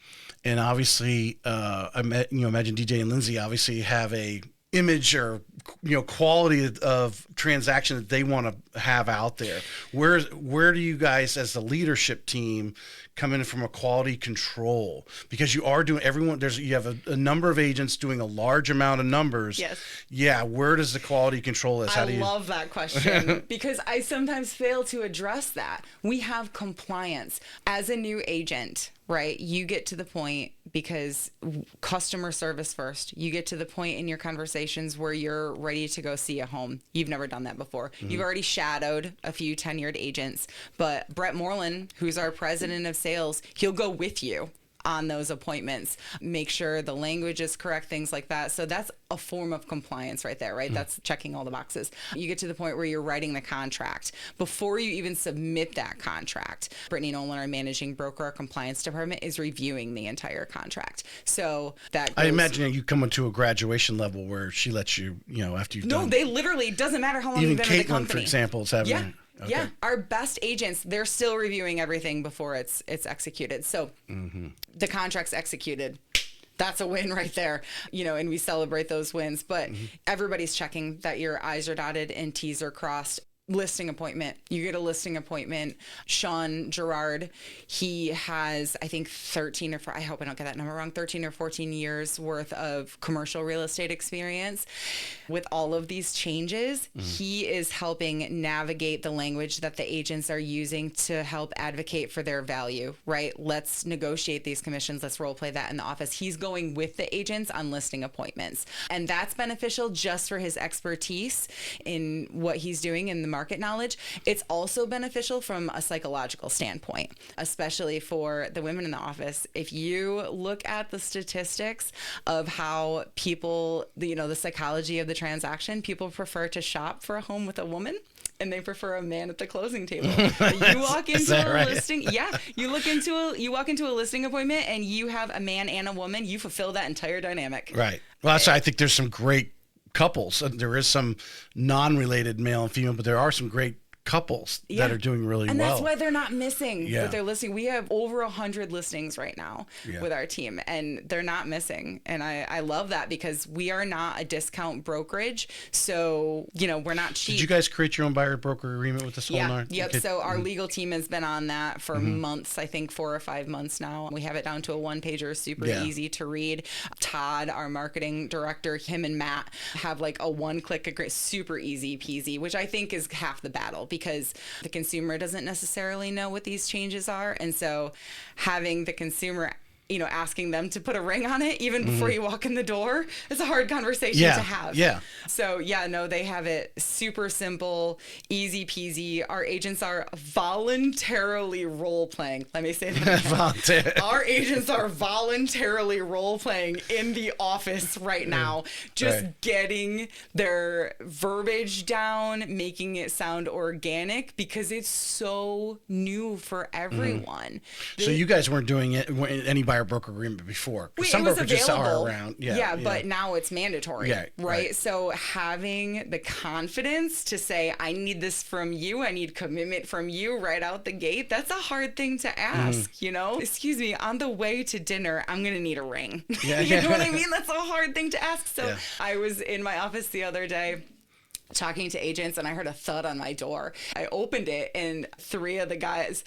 And obviously, imagine DJ and Lindsey obviously have a image or quality of transaction that they want to have out there. Where do you guys as the leadership team come in from a quality control? Because you are doing you have a number of agents doing a large amount of numbers. Yes. Yeah. Where does the quality control is? I love that question because I sometimes fail to address that. We have compliance as a new agent. Right. You get to the point because customer service first. You get to the point in your conversations where you're ready to go see a home. You've never done that before. You've already shadowed a few tenured agents. But Brett Moreland, who's our president of sales, he'll go with you on those appointments, make sure the language is correct, things like that. So that's a form of compliance right there, right? That's checking all the boxes. You get to the point where you're writing the contract. Before you even submit that contract, Brittany Nolan, our managing broker, our compliance department, is reviewing the entire contract. So that goes, I imagine you come into a graduation level where she lets you, after you've done. No, they literally, doesn't matter how long you've been with the company. Even Caitlin, for example, is having. Yeah. Okay. Yeah, our best agents, they're still reviewing everything before it's executed. So the contract's executed. That's a win right there, and we celebrate those wins. But everybody's checking that your I's are dotted and T's are crossed. Listing appointment. You get a listing appointment. Sean Gerard, he has, I think, 13 or I hope I don't get that number wrong, 13 or 14 years worth of commercial real estate experience. With all of these changes, he is helping navigate the language that the agents are using to help advocate for their value, right? Let's negotiate these commissions. Let's role play that in the office. He's going with the agents on listing appointments. And that's beneficial just for his expertise in what he's doing in the market knowledge. It's also beneficial from a psychological standpoint, especially for the women in the office. If you look at the statistics of how people, the psychology of the transaction, people prefer to shop for a home with a woman and they prefer a man at the closing table. You walk into a listing, you walk into a listing appointment and you have a man and a woman, you fulfill that entire dynamic. Right. Well, that's why I think there's some great couples. There is some non-related male and female, but there are some great couples that are doing really well. And that's why they're not missing with their listing. We have over 100 listings right now with our team, and they're not missing. And I love that because we are not a discount brokerage. So, we're not cheap. Did you guys create your own buyer broker agreement with this whole Yep. Okay. So our legal team has been on that for months, I think 4 or 5 months now. We have it down to a one-pager, super easy to read. Todd, our marketing director, him and Matt have like a one-click agreement, super easy peasy, which I think is half the battle because the consumer doesn't necessarily know what these changes are. And so having the consumer asking them to put a ring on it even before you walk in the door is a hard conversation to have. Yeah. So no, they have it super simple, easy peasy. Our agents are voluntarily role playing. Let me say that. Our agents are voluntarily role playing in the office right now, just getting their verbiage down, making it sound organic because it's so new for everyone. So you guys weren't doing any buyer broker agreement before. Some brokerages are around. But now it's mandatory, right? So having the confidence to say, I need this from you, I need commitment from you right out the gate, that's a hard thing to ask, Excuse me, on the way to dinner, I'm going to need a ring. You know what I mean? That's a hard thing to ask. So I was in my office the other day talking to agents and I heard a thud on my door. I opened it and two of the guys,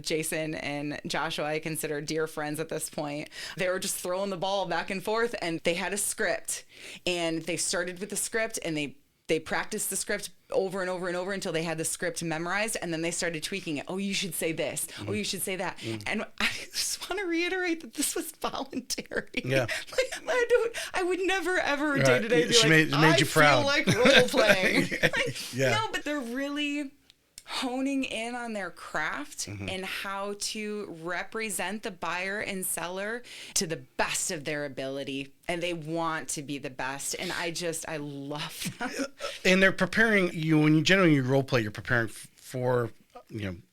Jason and Joshua, I consider dear friends at this point. They were just throwing the ball back and forth and they had a script and they started with the script and they practiced the script over and over and over until they had the script memorized, and then they started tweaking it. Oh, you should say this. Oh, you should say that. And I just want to reiterate that this was voluntary. Yeah. I would never, ever day-to-day be like, made you proud. I feel like role-playing. No, but they're really honing in on their craft and how to represent the buyer and seller to the best of their ability. And they want to be the best. And I love them. And they're preparing you, when you generally role play, you're preparing for,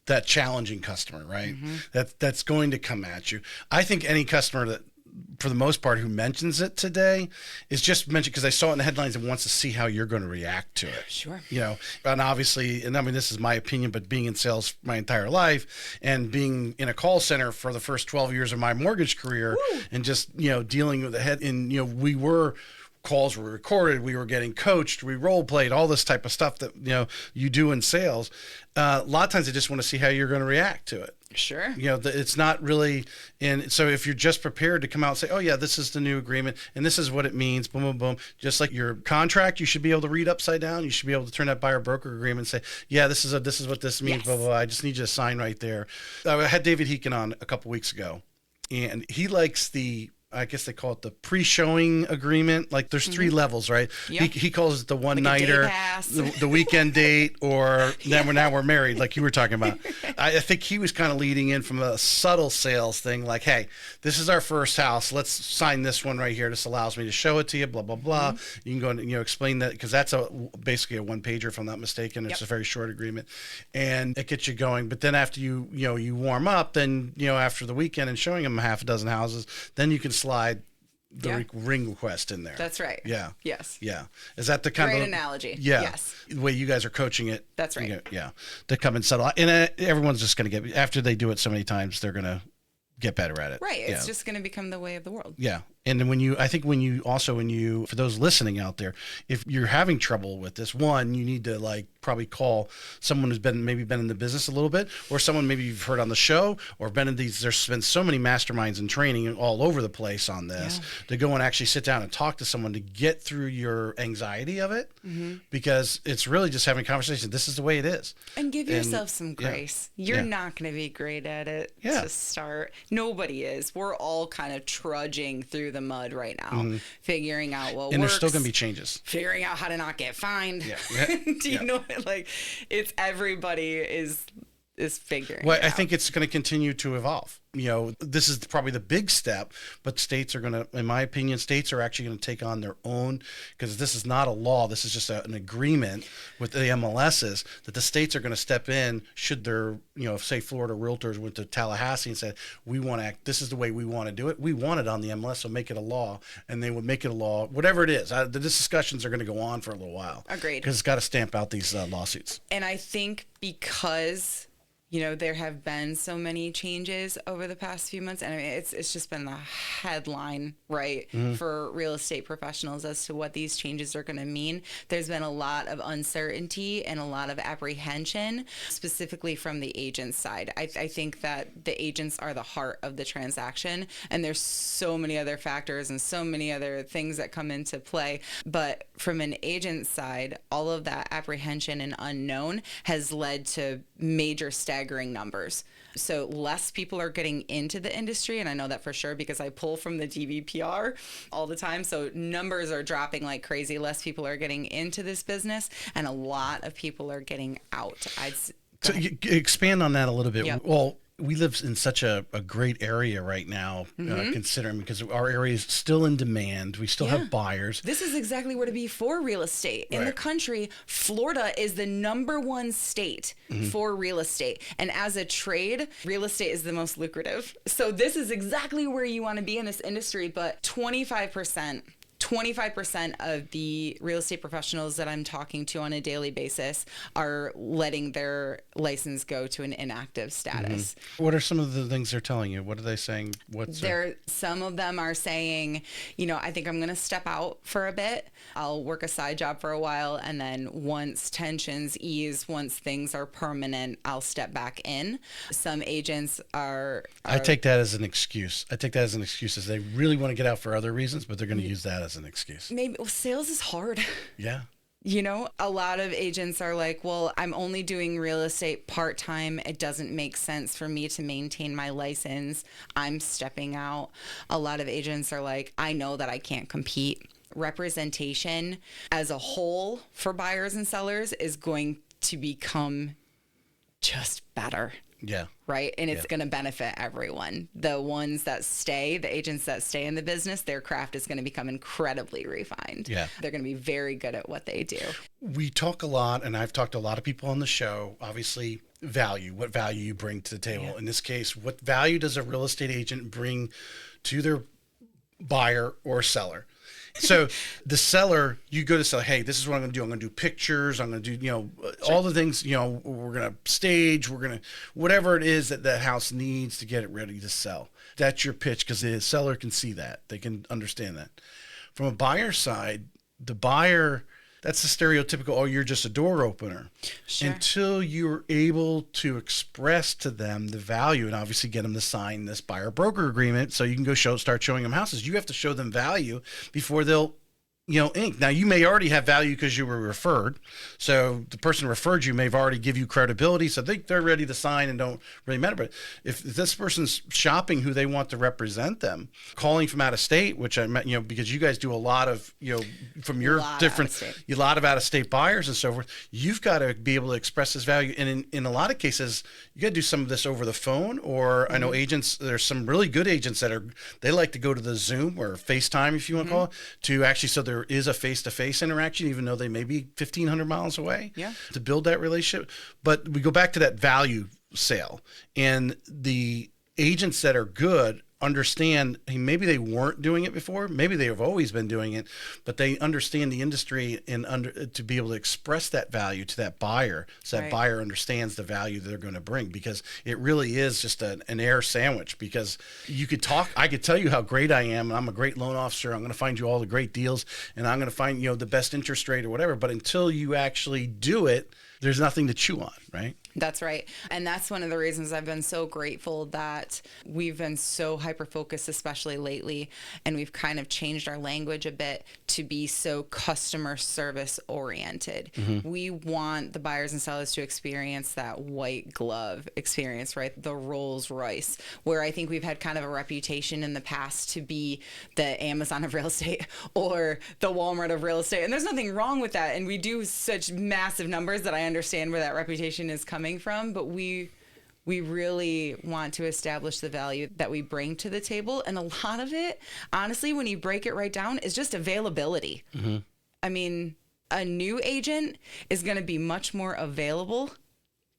that challenging customer, right? That's going to come at you. I think any customer that, for the most part, who mentions it today is just mentioned because I saw it in the headlines and wants to see how you're going to react to it. Sure. And obviously, and I mean, this is my opinion, but being in sales my entire life and being in a call center for the first 12 years of my mortgage career and just, dealing with the head and, calls were recorded, we were getting coached, we role played, all this type of stuff that, you do in sales. A lot of times I just want to see how you're going to react to it. Sure. It's not really, and so if you're just prepared to come out and say, oh yeah, this is the new agreement and this is what it means, boom, boom, boom. Just like your contract, you should be able to read upside down. You should be able to turn that buyer broker agreement and say, yeah, this is what this means, blah, blah, blah. I just need you to sign right there. I had David Heekin on a couple weeks ago and he likes I guess they call it the pre-showing agreement. Like there's 3 levels, right? Yep. He calls it the one-nighter, the weekend date, or now we're married, like you were talking about. I think he was kind of leading in from a subtle sales thing, like, hey, this is our first house. Let's sign this one right here. This allows me to show it to you, blah, blah, blah. You can go and explain that because that's basically a one-pager, if I'm not mistaken. It's a very short agreement, and it gets you going. But then after you warm up, then after the weekend and showing them half a dozen houses, then you can slide the ring request in there. That's right. Yeah. Yes. Yeah. Is that the kind Great of analogy? Yeah. Yes. The way you guys are coaching it. That's right. Yeah. To come and settle, and everyone's just going to get, after they do it so many times, they're going to get better at it. Right. It's just going to become the way of the world. Yeah. And then for those listening out there, if you're having trouble with this, one, you need to probably call someone who's been in the business a little bit, or someone maybe you've heard on the show, or been in these, there's been so many masterminds and training all over the place on this, to go and actually sit down and talk to someone to get through your anxiety of it, because it's really just having a conversation. This is the way it is. And give yourself some grace. You're not going to be great at it to start. Nobody is. We're all kind of trudging through the mud right now, figuring out what works. And there's still going to be changes. Figuring out how to not get fined. Yeah. Do you know, it's everybody is figuring it out. I think it's going to continue to evolve. This is probably the big step, but states are going to, in my opinion, states are actually going to take on their own, because this is not a law. This is just an agreement with the MLSs that the states are going to step in should their, say Florida realtors went to Tallahassee and said, we want to act, this is the way we want to do it. We want it on the MLS, so make it a law. And they would make it a law, whatever it is. The discussions are going to go on for a little while. Agreed. Because it's got to stamp out these lawsuits. And I think because there have been so many changes over the past few months, and I mean, it's just been the headline, right, for real estate professionals as to what these changes are going to mean. There's been a lot of uncertainty and a lot of apprehension, specifically from the agent's side. I think that the agents are the heart of the transaction, and there's so many other factors and so many other things that come into play. But from an agent's side, all of that apprehension and unknown has led to major staggering numbers. So less people are getting into the industry. And I know that for sure because I pull from the DVPR all the time. So numbers are dropping like crazy. Less people are getting into this business and a lot of people are getting out. So you expand on that a little bit. Yep. Well, we live in such a great area right now, considering because our area is still in demand. We still have buyers. This is exactly where to be for real estate. In the country, Florida is the #1 state for real estate. And as a trade, real estate is the most lucrative. So this is exactly where you want to be in this industry. But 25% of the real estate professionals that I'm talking to on a daily basis are letting their license go to an inactive status. What are some of the things they're telling you? What are they saying? Some of them are saying, I think I'm going to step out for a bit. I'll work a side job for a while. And then once tensions ease, once things are permanent, I'll step back in. Some agents are I take that as an excuse. As they really want to get out for other reasons, but they're going to use that as an excuse. Maybe sales is hard. Yeah. A lot of agents are like, well, I'm only doing real estate part-time. It doesn't make sense for me to maintain my license. I'm stepping out. A lot of agents are like, I know that I can't compete. Representation as a whole for buyers and sellers is going to become just better. Yeah. Right. And it's going to benefit everyone. The ones that stay, the agents that stay in the business, their craft is going to become incredibly refined. Yeah. They're going to be very good at what they do. We talk a lot, and I've talked to a lot of people on the show, obviously, what value you bring to the table. Yeah. In this case, what value does a real estate agent bring to their buyer or seller? So the seller, you go to sell, hey, this is what I'm going to do. I'm going to do pictures. I'm going to do, all the things, we're going to stage, whatever it is that that house needs to get it ready to sell. That's your pitch because the seller can see that. They can understand that. From a buyer side, the buyer, that's the stereotypical, you're just a door opener. Sure. Until you're able to express to them the value and obviously get them to sign this buyer broker agreement so you can go start showing them houses. You have to show them value before they'll ink. Now, you may already have value because you were referred. So the person who referred you may have already give you credibility. So they're ready to sign and don't really matter. But if this person's shopping who they want to represent them, calling from out of state, which I met, because you guys do a lot of, from your different, a lot of out of state buyers and so forth, you've got to be able to express this value. And in a lot of cases, you got to do some of this over the phone, or I know agents, there's some really good agents they like to go to the Zoom or FaceTime, if you want to call it, to actually, so there is a face-to-face interaction, even though they may be 1,500 miles away, to build that relationship. But we go back to that value sale, and the agents that are good understand, hey, maybe they weren't doing it before, maybe they have always been doing it, but they understand the industry and to be able to express that value to that buyer, so that buyer understands the value that they're going to bring, because it really is just an air sandwich. Because I could tell you how great I am, I'm a great loan officer, I'm going to find you all the great deals, and I'm going to find the best interest rate or whatever, but until you actually do it, there's nothing to chew on, right? That's right. And that's one of the reasons I've been so grateful that we've been so hyper-focused, especially lately, and we've kind of changed our language a bit to be so customer service oriented. Mm-hmm. We want the buyers and sellers to experience that white glove experience, right? The Rolls Royce, where I think we've had kind of a reputation in the past to be the Amazon of real estate or the Walmart of real estate. And there's nothing wrong with that. And we do such massive numbers that I understand where that reputation is coming from, but we really want to establish the value that we bring to the table. And a lot of it, honestly, when you break it right down, is just availability. Mm-hmm. I mean, a new agent is going to be much more available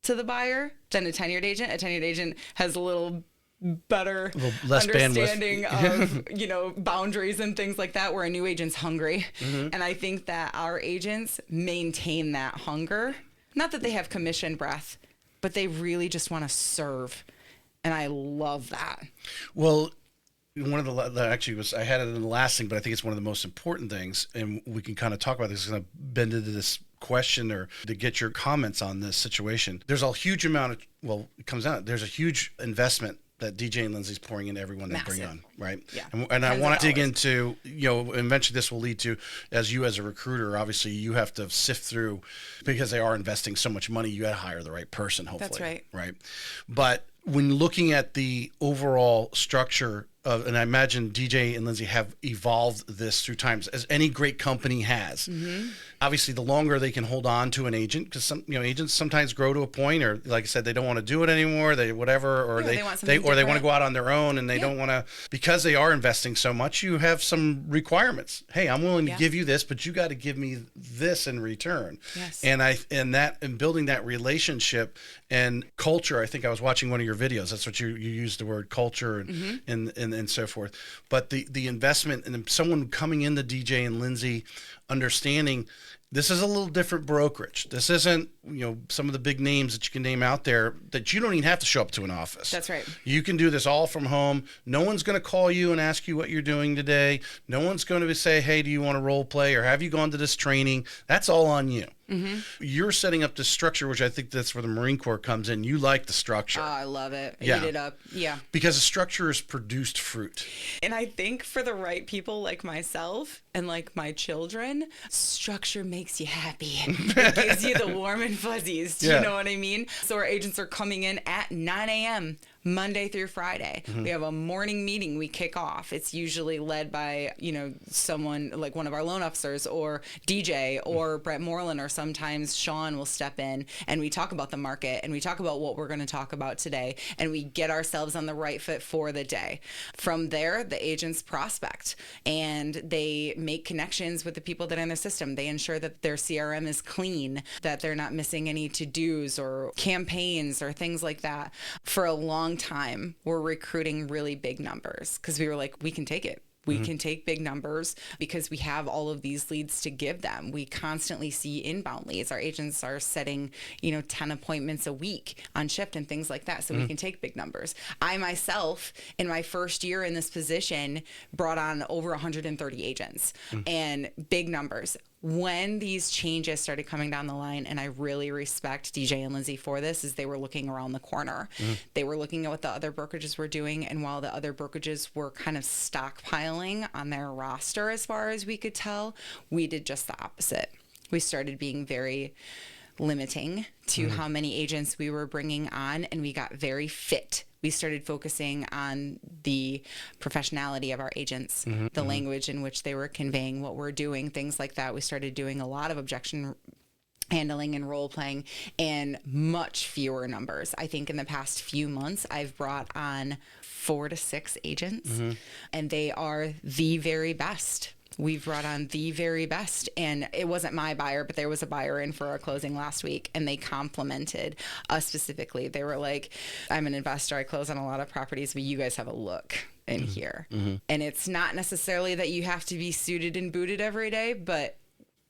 to the buyer than a tenured agent. A tenured agent has a little better understanding of boundaries and things like that, where a new agent's hungry. Mm-hmm. And I think that our agents maintain that hunger. Not that they have commission breath, but they really just want to serve. And I love that. Well, one of I had it in the last thing, but I think it's one of the most important things. And we can kind of talk about this. It's going to bend into this question or to get your comments on this situation. There's a huge amount of, it comes out, there's a huge investment that DJ and Lindsey's pouring into everyone they bring on, right? Yeah. And I want to dig into, eventually this will lead to, as a recruiter, obviously you have to sift through, because they are investing so much money, you got to hire the right person, hopefully. That's right. Right. But when looking at the overall structure of, and I imagine DJ and Lindsey have evolved this through times, as any great company has. Mm-hmm. Obviously, the longer they can hold on to an agent, because some agents sometimes grow to a point, or like I said, they don't want to do it anymore. They whatever, or they want to go out on their own, and they don't want to, because they are investing so much. You have some requirements. Hey, I'm willing to give you this, but you got to give me this in return. Yes. And building that relationship and culture. I think I was watching one of your videos. That's what you used the word culture and so forth. But the investment, and someone coming into DJ and Lindsey, understanding this is a little different brokerage. This isn't, some of the big names that you can name out there that you don't even have to show up to an office. That's right. You can do this all from home. No one's going to call you and ask you what you're doing today. No one's going to say, hey, do you want to role play, or have you gone to this training? That's all on you. Mm-hmm. You're setting up the structure, which I think that's where the Marine Corps comes in. You like the structure. Oh, I love it. Eat it up. Yeah. Because the structure has produced fruit. And I think for the right people like myself and like my children, structure makes you happy. It gives you the warm and fuzzies. Do you know what I mean? So our agents are coming in at 9 a.m. Monday through Friday. Mm-hmm. We have a morning meeting we kick off. It's usually led by, someone like one of our loan officers, or DJ, or Brett Moreland, or sometimes Sean will step in, and we talk about the market, and we talk about what we're going to talk about today, and we get ourselves on the right foot for the day. From there, the agents prospect, and they make connections with the people that are in their system. They ensure that their CRM is clean, that they're not missing any to-dos or campaigns or things like that. For a long time, we're recruiting really big numbers, because we were like, we can take it. We can take big numbers because we have all of these leads to give them. We constantly see inbound leads. Our agents are setting, 10 appointments a week on shift and things like that. So we can take big numbers. I myself, in my first year in this position, brought on over 130 agents and big numbers. When these changes started coming down the line, and I really respect DJ and Lindsey for this, is they were looking around the corner. They were looking at what the other brokerages were doing, and while the other brokerages were kind of stockpiling on their roster as far as we could tell, we did just the opposite. We started being very limiting to how many agents we were bringing on, and we got very fit. We started focusing on the professionality of our agents, the language in which they were conveying what we're doing, things like that. We started doing a lot of objection handling and role playing, and much fewer numbers. I think in the past few months, I've brought on 4 to 6 agents, and they are the very best. We've brought on the very best, and it wasn't my buyer, but there was a buyer in for our closing last week, and they complimented us specifically. They were like, I'm an investor. I close on a lot of properties, but you guys have a look in here. And it's not necessarily that you have to be suited and booted every day, but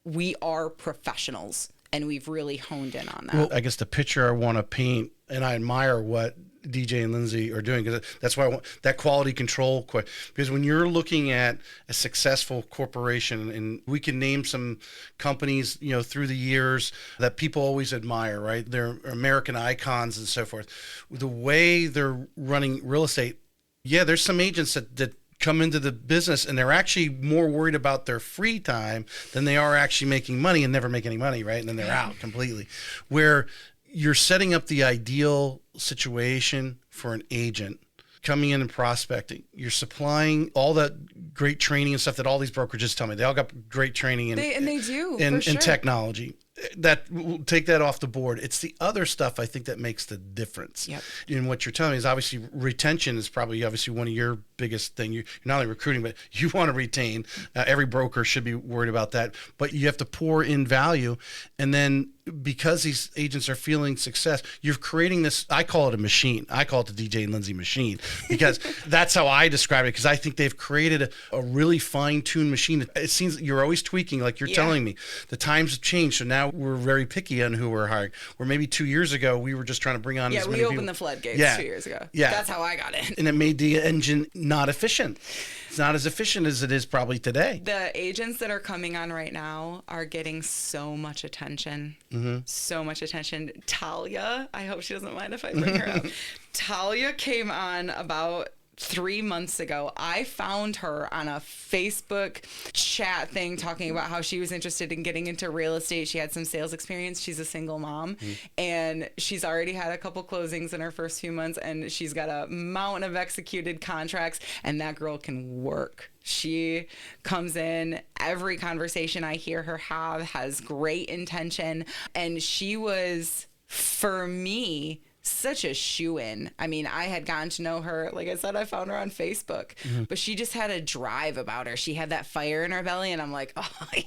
we are professionals, and we've really honed in on that. Well, I guess the picture I want to paint, and I admire what DJ and Lindsey are doing, because that's why I want that quality control. Because when you're looking at a successful corporation, and we can name some companies, through the years that people always admire, right? They're American icons and so forth. The way they're running real estate, there's some agents that come into the business and they're actually more worried about their free time than they are actually making money, and never make any money, right? And then they're out completely. Where you're setting up the ideal situation for an agent coming in and prospecting. You're supplying all that great training and stuff that all these brokerages tell me. They all got great training they do in for sure. technology. That we'll take that off the board. It's the other stuff I think that makes the difference. Yep. In what you're telling me is obviously retention is probably obviously one of your biggest thing. You're not only recruiting, but you want to retain. Every broker should be worried about that. But you have to pour in value, and then because these agents are feeling success, you're creating this. I call it a machine. I call it the DJ and Lindsey machine, because that's how I describe it. Because I think they've created a really fine-tuned machine. It seems you're always tweaking, like you're telling me. The times have changed, so now we're very picky on who we're hiring. Where maybe 2 years ago we were just trying to bring on as many people. We opened the floodgates 2 years ago. Yeah, that's how I got in. And it made the engine not efficient. It's not as efficient as it is probably today. The agents that are coming on right now are getting so much attention. So much attention. Talia, I hope she doesn't mind if I bring her up. Talia came on about 3 months ago. I found her on a Facebook chat thing talking about how she was interested in getting into real estate. She had some sales experience. She's a single mom and she's already had a couple closings in her first few months, and she's got a mountain of executed contracts, and that girl can work. She comes in, every conversation I hear her have has great intention, and she was, for me, such a shoo-in. I mean, I had gotten to know her, like I said, I found her on Facebook, but she just had a drive about her. She had that fire in her belly, and I'm like, oh yeah,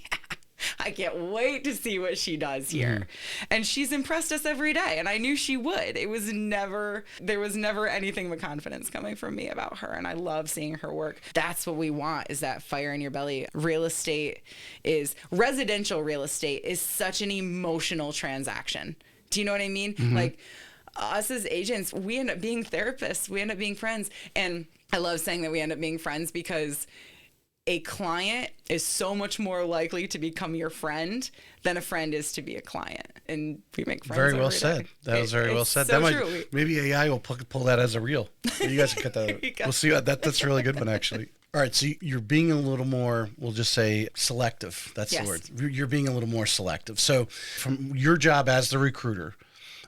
I can't wait to see what she does here. And she's impressed us every day, and I knew she would. There was never anything but confidence coming from me about her, and I love seeing her work. That's what we want, is that fire in your belly. Residential real estate is such an emotional transaction. Do you know what I mean? Like, us as agents, we end up being therapists. We end up being friends. And I love saying that we end up being friends because a client is so much more likely to become your friend than a friend is to be a client. And we make friends. Very well said. That was very well said. So that true. might, maybe AI will pull that as a reel. You guys can cut that. We'll see. That's a really good one, actually. All right, so you're being a little more, we'll just say, selective. That's the word. You're being a little more selective. So from your job as the recruiter,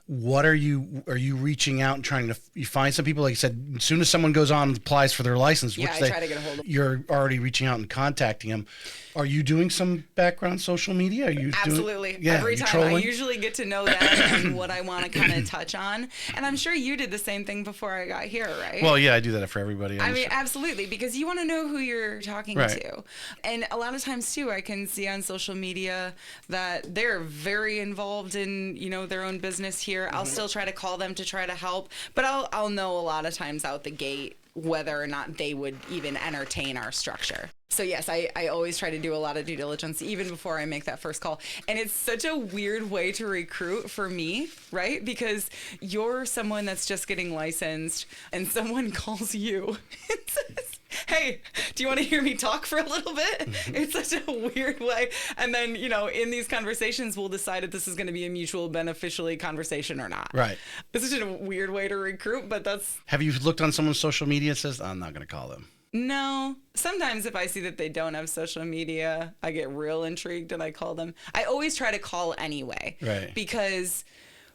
what are you reaching out and trying to you find some people? Like you said, as soon as someone goes on and applies for their license, I try to get a hold of. You're already reaching out and contacting them. Are you doing some background social media? Are you Absolutely. Every time trolling? I usually get to know them and what I want to kind of touch on. And I'm sure you did the same thing before I got here, right? Well, yeah, I do that for everybody. I mean, absolutely, because you want to know who you're talking to. And a lot of times too, I can see on social media that they're very involved in, their own business here. I'll still try to call them to try to help, but I'll know a lot of times out the gate whether or not they would even entertain our structure. So yes, I always try to do a lot of due diligence even before I make that first call. And it's such a weird way to recruit for me, right? Because you're someone that's just getting licensed and someone calls you and says, hey, do you want to hear me talk for a little bit? It's such a weird way. And then, in these conversations, we'll decide if this is going to be a mutual beneficially conversation or not. Right. This is a weird way to recruit, but that's... Have you looked on someone's social media and says, I'm not going to call them? No. Sometimes if I see that they don't have social media, I get real intrigued and I call them. I always try to call anyway. Right. Because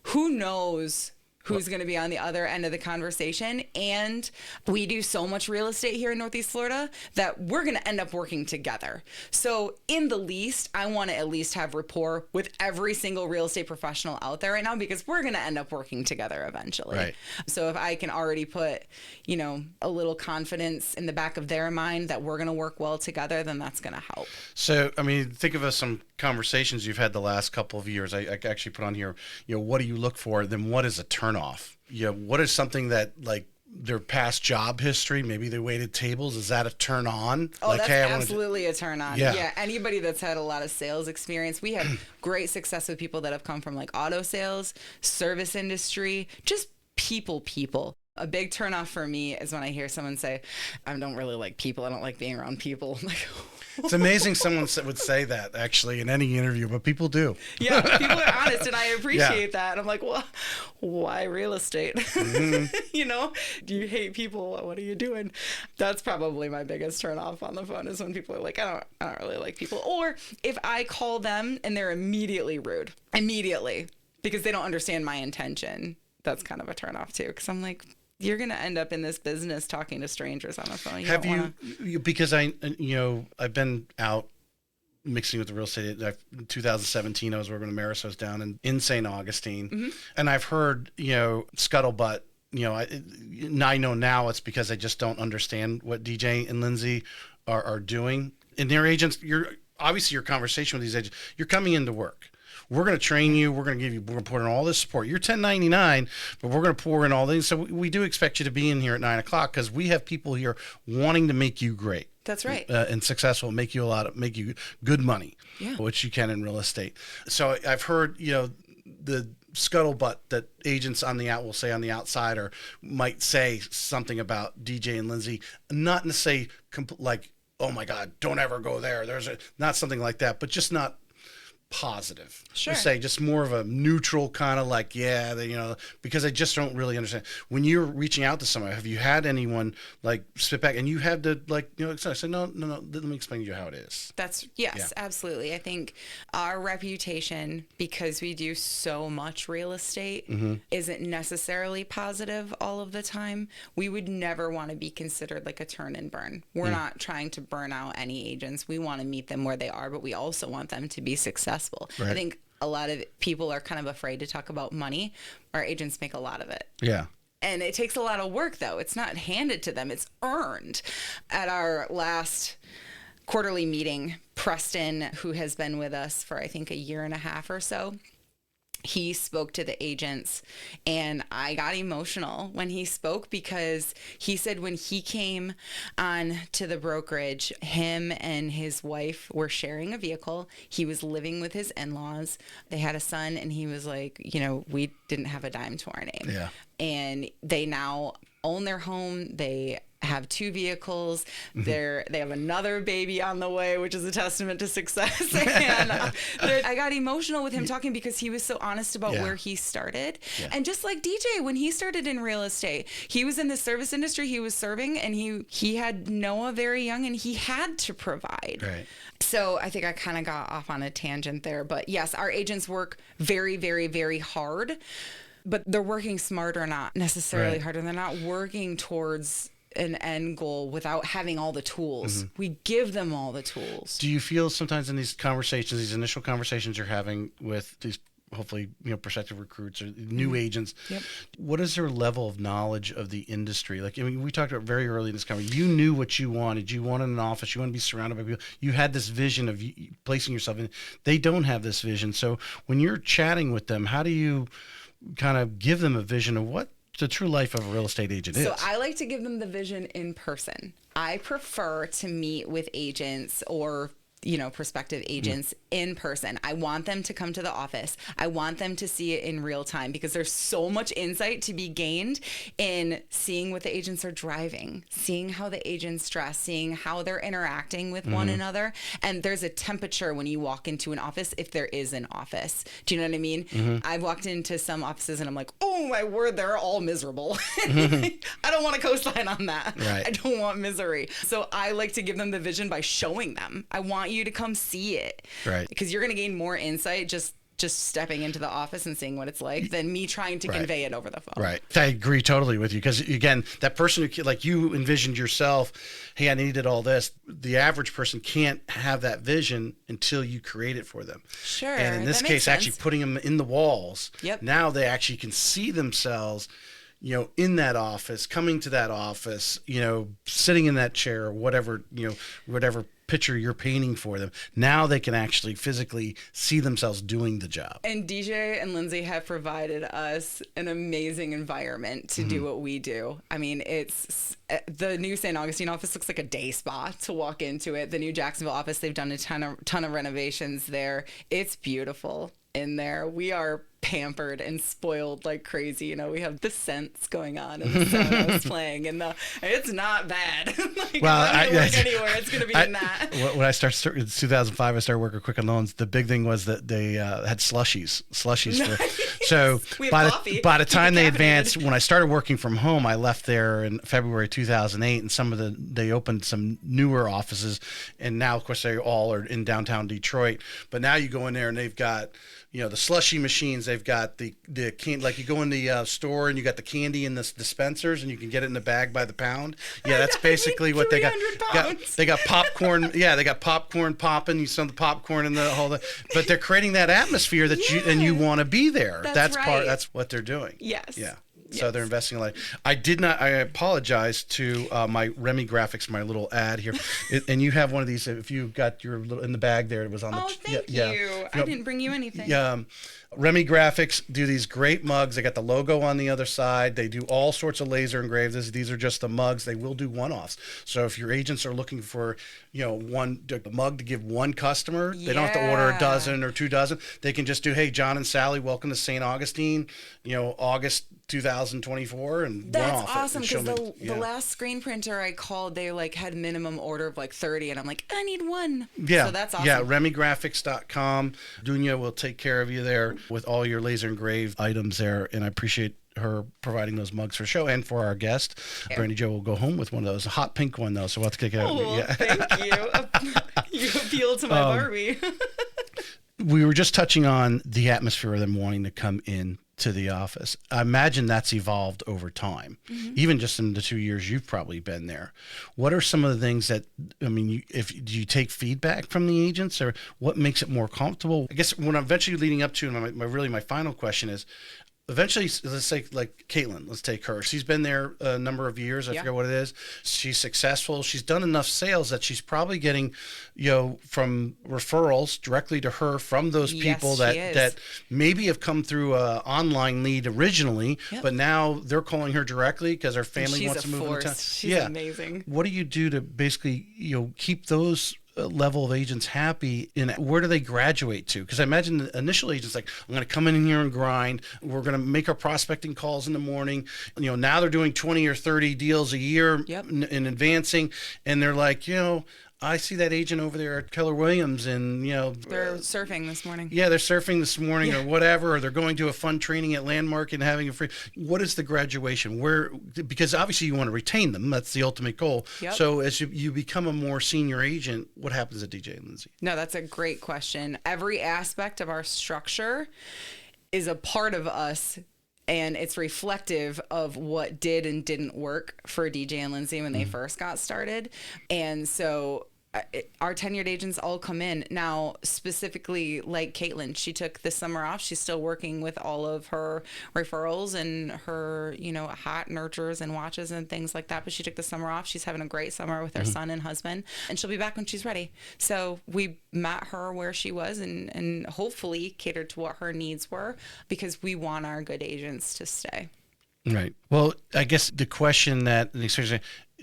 who knows who's going to be on the other end of the conversation. And we do so much real estate here in Northeast Florida that we're going to end up working together. So in the least, I want to at least have rapport with every single real estate professional out there right now, because we're going to end up working together eventually. Right. So if I can already put, a little confidence in the back of their mind that we're going to work well together, then that's going to help. So, I mean, think of some conversations you've had the last couple of years. I actually put on here, what do you look for? Then what is a turnoff? What is something that, like, their past job history, maybe they waited tables, is that a turn on? Oh, like, that's absolutely a turn on. Yeah. Anybody that's had a lot of sales experience. We have great success with people that have come from like auto sales, service industry, just people. A big turn off for me is when I hear someone say, I don't really like people. I don't like being around people. I'm like, it's amazing someone would say that, actually, in any interview, but people do. Yeah, people are honest, and I appreciate that. And I'm like, well, why real estate? Do you hate people? What are you doing? That's probably my biggest turn off on the phone, is when people are like, I don't really like people. Or if I call them and they're immediately rude, because they don't understand my intention. That's kind of a turn off too, because I'm like, you're going to end up in this business talking to strangers on the phone. Because I've been out mixing with the real estate. In 2017, I was working with Marisos down in St. Augustine. And I've heard, scuttlebutt, I know now it's because I just don't understand what DJ and Lindsey are doing. And their agents, obviously your conversation with these agents, you're coming into work. We're going to train you. We're going to put in all this support. You're 1099, but we're going to pour in all these. So we do expect you to be in here at 9 o'clock, because we have people here wanting to make you great. That's right. And successful, make you good money, which you can in real estate. So I've heard, the scuttlebutt that agents will say on the outside, or might say something about DJ and Lindsey, not to say, like, oh my God, don't ever go there. Not something like that, but just not positive. Sure. Let's say just more of a neutral kind of like, because I just don't really understand. When you're reaching out to somebody, have you had anyone like spit back and you had to say, no, let me explain to you how it is? Yes, absolutely. I think our reputation, because we do so much real estate, isn't necessarily positive all of the time. We would never want to be considered like a turn and burn. We're not trying to burn out any agents. We want to meet them where they are, but we also want them to be successful. Right. I think a lot of people are kind of afraid to talk about money. Our agents make a lot of it. Yeah. And it takes a lot of work, though. It's not handed to them. It's earned. At our last quarterly meeting, Preston, who has been with us for, I think, a year and a half or so, he spoke to the agents, and I got emotional when he spoke, because he said when he came on to the brokerage, him and his wife were sharing a vehicle. He was living with his in-laws. They had a son, and he was like, we didn't have a dime to our name. Yeah. And they now own their home. They have 2 vehicles. They have another baby on the way, which is a testament to success. And I got emotional with him talking, because he was so honest about where he started. Yeah. And just like DJ, when he started in real estate, he was in the service industry, he was serving, and he had Noah very young, and he had to provide. Right. So I think I kind of got off on a tangent there. But yes, our agents work very, very, very hard, but they're working smarter, not necessarily harder. They're not working towards an end goal without having all the tools. We give them all the tools. Do you feel sometimes in these conversations, these initial conversations you're having with these hopefully prospective recruits or new agents, what is their level of knowledge of the industry? Like, we talked about very early in this conversation, you knew what you wanted. You wanted an office. You want to be surrounded by people. You had this vision of placing yourself in. They don't have this vision. So when you're chatting with them, how do you kind of give them a vision of what the true life of a real estate agent is? So I like to give them the vision in person. I prefer to meet with agents or prospective agents in person. I want them to come to the office. I want them to see it in real time, because there's so much insight to be gained in seeing what the agents are driving, seeing how the agents dress, seeing how they're interacting with one another. And there's a temperature when you walk into an office, if there is an office. Do you know what I mean? I've walked into some offices and I'm like, oh my word, they're all miserable. I don't want to co-sign on that. Right. I don't want misery. So I like to give them the vision by showing them. I want you to come see it. Right. Because you're going to gain more insight just stepping into the office and seeing what it's like than me trying to convey it over the phone. Right. I agree totally with you, because again, that person who, like you envisioned yourself, hey, I needed all this. The average person can't have that vision until you create it for them. Sure. And in this case, actually putting them in the walls. Yep. Now they actually can see themselves, in that office, coming to that office, sitting in that chair, or whatever picture you're painting for them. Now they can actually physically see themselves doing the job. And DJ and Lindsay have provided us an amazing environment to do what we do. I mean, it's the new St. Augustine office looks like a day spa to walk into it. The new Jacksonville office, they've done a ton of renovations there. It's beautiful in there. We are pampered and spoiled like crazy. We have the scents going on and the sonos playing, and it's not bad. Like, well, I work anywhere, it's going to be in that. When I started in 2005, I started working at Quicken Loans. The big thing was that they had slushies. Nice. So by the time they advanced, when I started working from home, I left there in February 2008, and they opened some newer offices, and now of course they all are in downtown Detroit. But now you go in there and they've got the slushy machines. They've got the can, like you go in the store and you got the candy in the dispensers, and you can get it in the bag by the pound. Yeah, that's basically what they got. They got popcorn. Yeah, they got popcorn popping. You saw the popcorn in the whole. But they're creating that atmosphere that you want to be there. That's right. That's what they're doing. Yes. Yeah. So they're investing a lot. I apologize to my Remy Graphics, my little ad here. And you have one of these. If you got your little in the bag there, it was on the. Oh, thank you. I didn't bring you anything. Yeah. Remy Graphics do these great mugs. They got the logo on the other side. They do all sorts of laser engraved. These are just the mugs. They will do one-offs. So if your agents are looking for, one mug to give one customer, they don't have to order a dozen or 2 dozen. They can just do, hey, John and Sally, welcome to St. Augustine, August 2024 and That's went off awesome, it. because the last screen printer I called, they like had minimum order of like 30, and I'm like, I need one. Yeah. So that's awesome. Yeah, RemyGraphics.com. Dunya will take care of you there with all your laser engraved items there, and I appreciate her providing those mugs for the show and for our guest. Brandi Jo will go home with one of those. A hot pink one, though, so we'll have to kick it out. Oh, yeah. Thank you. You appeal to my Barbie. We were just touching on the atmosphere of them wanting to come in to the office. I imagine that's evolved over time, even just in the 2 years you've probably been there. What are some of the things that, I mean, do you take feedback from the agents, or what makes it more comfortable? I guess when I'm eventually leading up to, and my final question is, eventually, let's say like Caitlin, let's take her. She's been there a number of years. I forget what it is. She's successful. She's done enough sales that she's probably getting, from referrals directly to her from those people that maybe have come through an online lead originally, but now they're calling her directly because her family wants to move into town. She's amazing. What do you do to basically, keep those level of agents happy, and where do they graduate to? Because I imagine the initial agents like, I'm going to come in here and grind. We're going to make our prospecting calls in the morning. Now they're doing 20 or 30 deals a year in advancing, and they're like, I see that agent over there at Keller Williams, and they're surfing this morning. Yeah, they're surfing this morning or whatever, or they're going to a fun training at Landmark and having a free. What is the graduation? Because obviously you want to retain them. That's the ultimate goal. Yep. So as you become a more senior agent, what happens at DJ Lindsey? No, that's a great question. Every aspect of our structure is a part of us, and it's reflective of what did and didn't work for DJ and Lindsey when they first got started. And so our tenured agents all come in. Now, specifically like Caitlin, she took the summer off. She's still working with all of her referrals and her, hot nurtures and watches and things like that. But she took the summer off. She's having a great summer with her son and husband, and she'll be back when she's ready. So we met her where she was and hopefully catered to what her needs were, because we want our good agents to stay. Right. Well, I guess the question that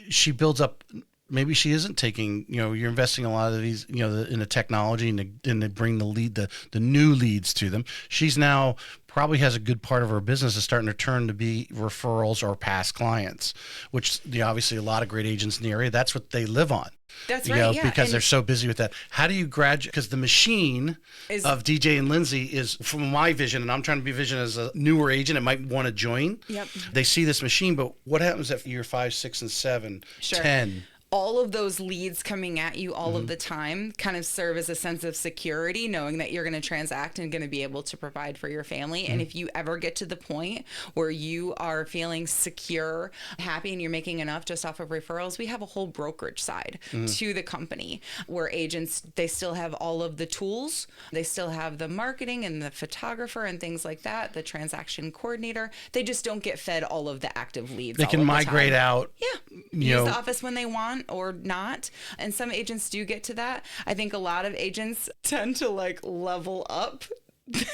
she builds up, maybe she isn't taking, you're investing a lot of these, in the technology and to bring the new leads to them. She's now probably has a good part of her business is starting to turn to be referrals or past clients, which obviously a lot of great agents in the area, that's what they live on. That's right, because they're so busy with that. How do you graduate? Because the machine of DJ and Lindsey is, from my vision, and I'm trying to be vision as a newer agent, it might want to join. Yep. They see this machine, but what happens at year 5, 6, and 7, 10? All of those leads coming at you all of the time kind of serve as a sense of security, knowing that you're going to transact and going to be able to provide for your family. And if you ever get to the point where you are feeling secure, happy, and you're making enough just off of referrals, we have a whole brokerage side to the company where agents, they still have all of the tools. They still have the marketing and the photographer and things like that, the transaction coordinator. They just don't get fed all of the active leads. They can migrate out. Yeah. Use the office when they want or not. And some agents do get to that. I think a lot of agents tend to level up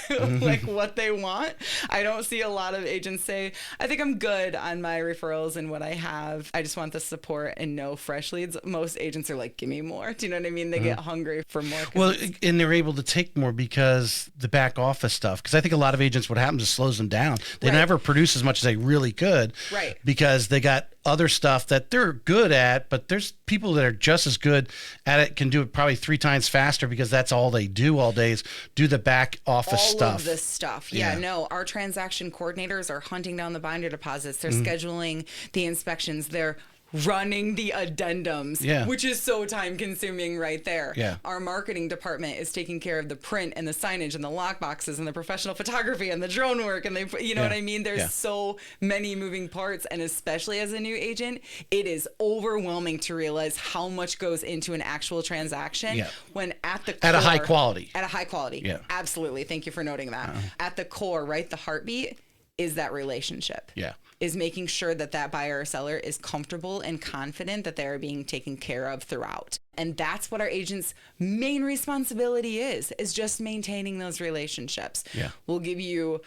like what they want. I don't see a lot of agents say, I think I'm good on my referrals and what I have. I just want the support and no fresh leads. Most agents are like, give me more. Do you know what I mean? They get hungry for more. Well, and they're able to take more because the back office stuff. Because I think a lot of agents, what happens is slows them down. They never produce as much as they really could. Right. Because they got other stuff that they're good at, but there's people that are just as good at it, can do it probably 3 times faster because that's all they do all day is do the back office stuff. All of this stuff. Yeah, no, our transaction coordinators are hunting down the binder deposits. They're scheduling the inspections. They're running the addendums, which is so time consuming right there. Yeah. Our marketing department is taking care of the print and the signage and the lock boxes and the professional photography and the drone work. And you know what I mean? There's so many moving parts. And especially as a new agent, it is overwhelming to realize how much goes into an actual transaction when at the core, at a high quality. At a high quality. Yeah. Absolutely. Thank you for noting that. At the core, right? The heartbeat is that relationship. Yeah. Is making sure that that buyer or seller is comfortable and confident that they're being taken care of throughout. And that's what our agent's main responsibility is just maintaining those relationships. Yeah. We'll give you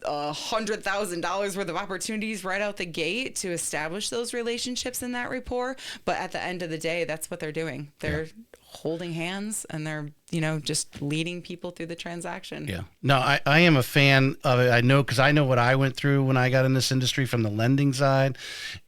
$100,000 worth of opportunities right out the gate to establish those relationships and that rapport. But at the end of the day, that's what they're doing. They're holding hands and they're, just leading people through the transaction. Yeah. No, I am a fan of it. I know, because I know what I went through when I got in this industry from the lending side,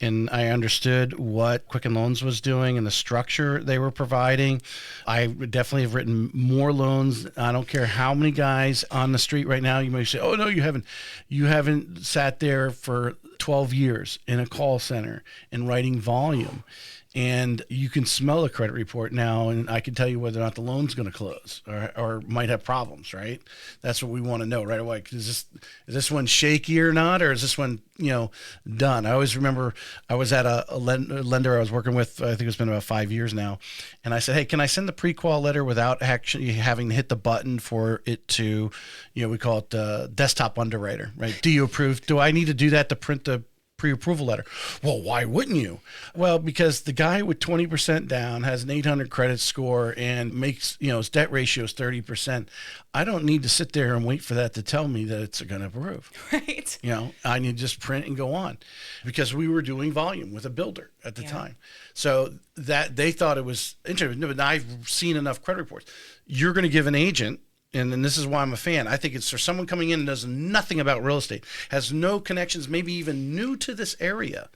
and I understood what Quicken Loans was doing and the structure they were providing. I definitely have written more loans. I don't care how many guys on the street right now, you may say, oh, no, you haven't. You haven't sat there for 12 years in a call center and writing volume. And you can smell a credit report now, and I can tell you whether or not the loan's going to close or might have problems, right? That's what we want to know right away. Is this one shaky or not, or is this one, done? I always remember I was at a lender I was working with, I think it's been about 5 years now, and I said, hey, can I send the pre-qual letter without actually having to hit the button for it to, we call it the desktop underwriter, right? Do you approve? Do I need to do that to print the pre-approval letter? Well, why wouldn't you? Well, because the guy with 20% down has an 800 credit score and makes, his debt ratio is 30%. I don't need to sit there and wait for that to tell me that it's going to approve. Right. I need to just print and go on, because we were doing volume with a builder at the time. So that they thought it was interesting. But I've seen enough credit reports. You're going to give an agent, and this is why I'm a fan. I think it's for someone coming in and knows nothing about real estate, has no connections, maybe even new to this area,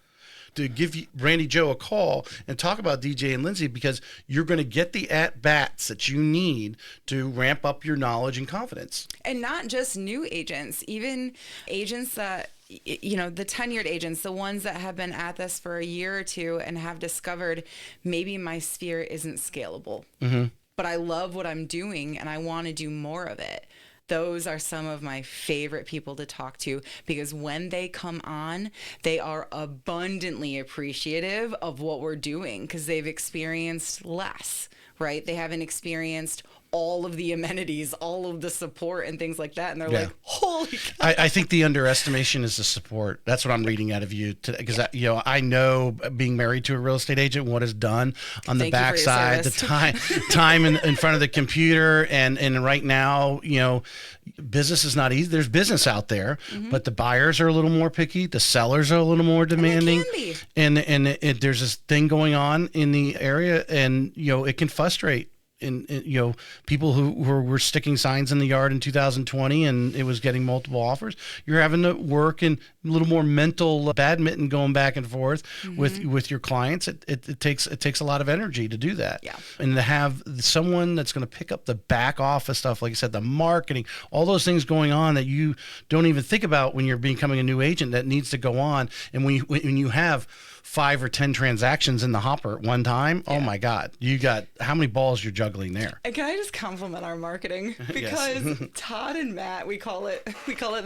to give Brandi Jo a call and talk about DJ and Lindsey, because you're going to get the at-bats that you need to ramp up your knowledge and confidence. And not just new agents, even agents that, the tenured agents, the ones that have been at this for a year or two and have discovered maybe my sphere isn't scalable. Mm-hmm. But I love what I'm doing and I want to do more of it. Those are some of my favorite people to talk to, because when they come on, they are abundantly appreciative of what we're doing because they've experienced less, right? They haven't experienced all of the amenities, all of the support and things like that. And they're like, holy cow. I think the underestimation is the support. That's what I'm reading out of you today. Because, I know being married to a real estate agent, what is done on the backside, the time in front of the computer. And right now, business is not easy. There's business out there, but the buyers are a little more picky. The sellers are a little more demanding. And there's this thing going on in the area, and, it can frustrate. And people who were sticking signs in the yard in 2020 and it was getting multiple offers, you're having to work in a little more mental badminton going back and forth with your clients. It takes a lot of energy to do that. Yeah. And to have someone that's going to pick up the back office stuff, like I said, the marketing, all those things going on that you don't even think about when you're becoming a new agent, that needs to go on. And when you have 5 or 10 transactions in the hopper at one time, oh my God, you got how many balls you're juggling there. And can I just compliment our marketing? Because Todd and Matt, we call it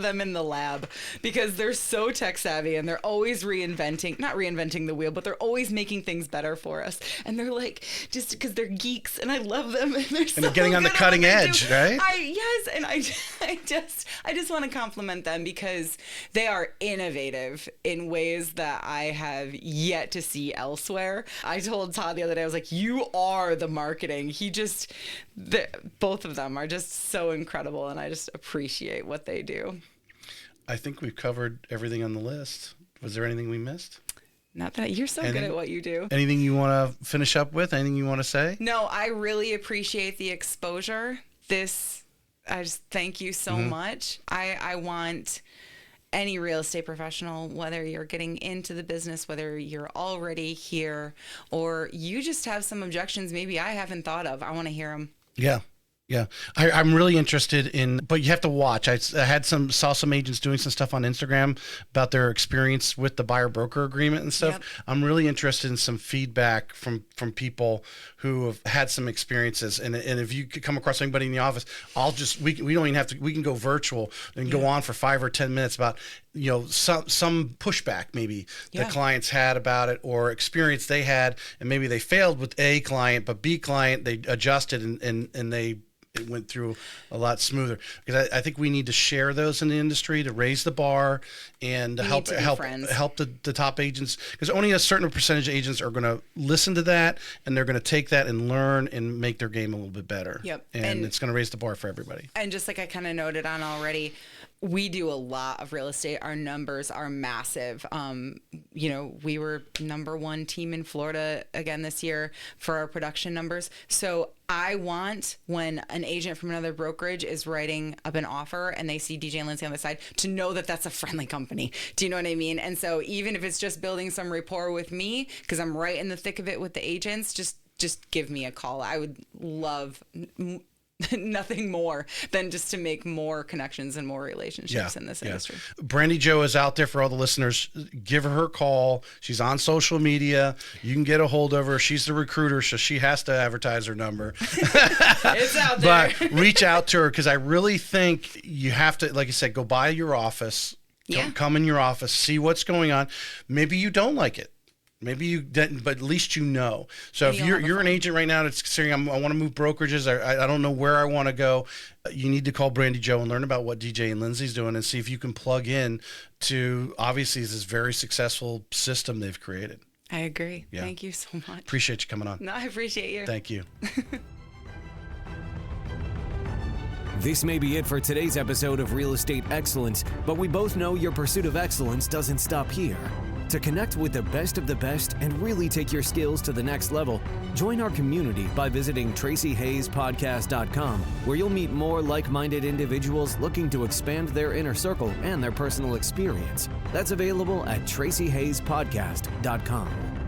them in the lab, because they're so tech savvy and they're always not reinventing the wheel, but they're always making things better for us. And they're like, just because they're geeks and I love them and they're getting on the cutting edge, right? I just want to compliment them because they are innovative in ways that I have yet to see elsewhere. I told Todd the other day, I was like, you are the marketing. Both of them are just so incredible, and I just appreciate what they do. I think we've covered everything on the list. Was there anything we missed? Not that you're so good at what you do. Anything you want to finish up with? Anything you want to say? No, I really appreciate the exposure. I just thank you so much. I want any real estate professional, whether you're getting into the business, whether you're already here, or you just have some objections maybe I haven't thought of, I want to hear them. Yeah. Yeah. I'm really interested in, but you have to watch. I saw some agents doing some stuff on Instagram about their experience with the buyer broker agreement and stuff. Yep. I'm really interested in some feedback from people who have had some experiences. And if you could come across anybody in the office, we don't even have to, we can go virtual and go on for 5 or 10 minutes about, some pushback maybe the clients had about it, or experience they had, and maybe they failed with A client, but B client, they adjusted and it went through a lot smoother. Because I think we need to share those in the industry to raise the bar and help the top agents, because only a certain percentage of agents are going to listen to that, and they're going to take that and learn and make their game a little bit better. Yep. And it's going to raise the bar for everybody. And just like I kind of noted on already, we do a lot of real estate. Our numbers are massive. We were number 1 team in Florida again this year for our production numbers. So I want, when an agent from another brokerage is writing up an offer and they see DJ Lindsey on the side, to know that that's a friendly company. Do you know what I mean? And so even if it's just building some rapport with me, because I'm right in the thick of it with the agents, just give me a call. I would love nothing more than just to make more connections and more relationships in this industry. Brandi Jo is out there for all the listeners. Give her a call. She's on social media. You can get a hold of her. She's the recruiter, so she has to advertise her number. It's out there. But reach out to her, because I really think you have to, like I said, go by your office. Come in your office, see what's going on. Maybe you don't like it. Maybe you didn't, but at least you know. So if you're an agent right now that's considering, I want to move brokerages, I don't know where I want to go, you need to call Brandi Jo and learn about what DJ and Lindsey's doing and see if you can plug in to, obviously, this very successful system they've created. I agree. Yeah. Thank you so much. Appreciate you coming on. No, I appreciate you. Thank you. This may be it for today's episode of Real Estate Excellence, but we both know your pursuit of excellence doesn't stop here. To connect with the best of the best and really take your skills to the next level, join our community by visiting TracyHayesPodcast.com, where you'll meet more like-minded individuals looking to expand their inner circle and their personal experience. That's available at TracyHayesPodcast.com.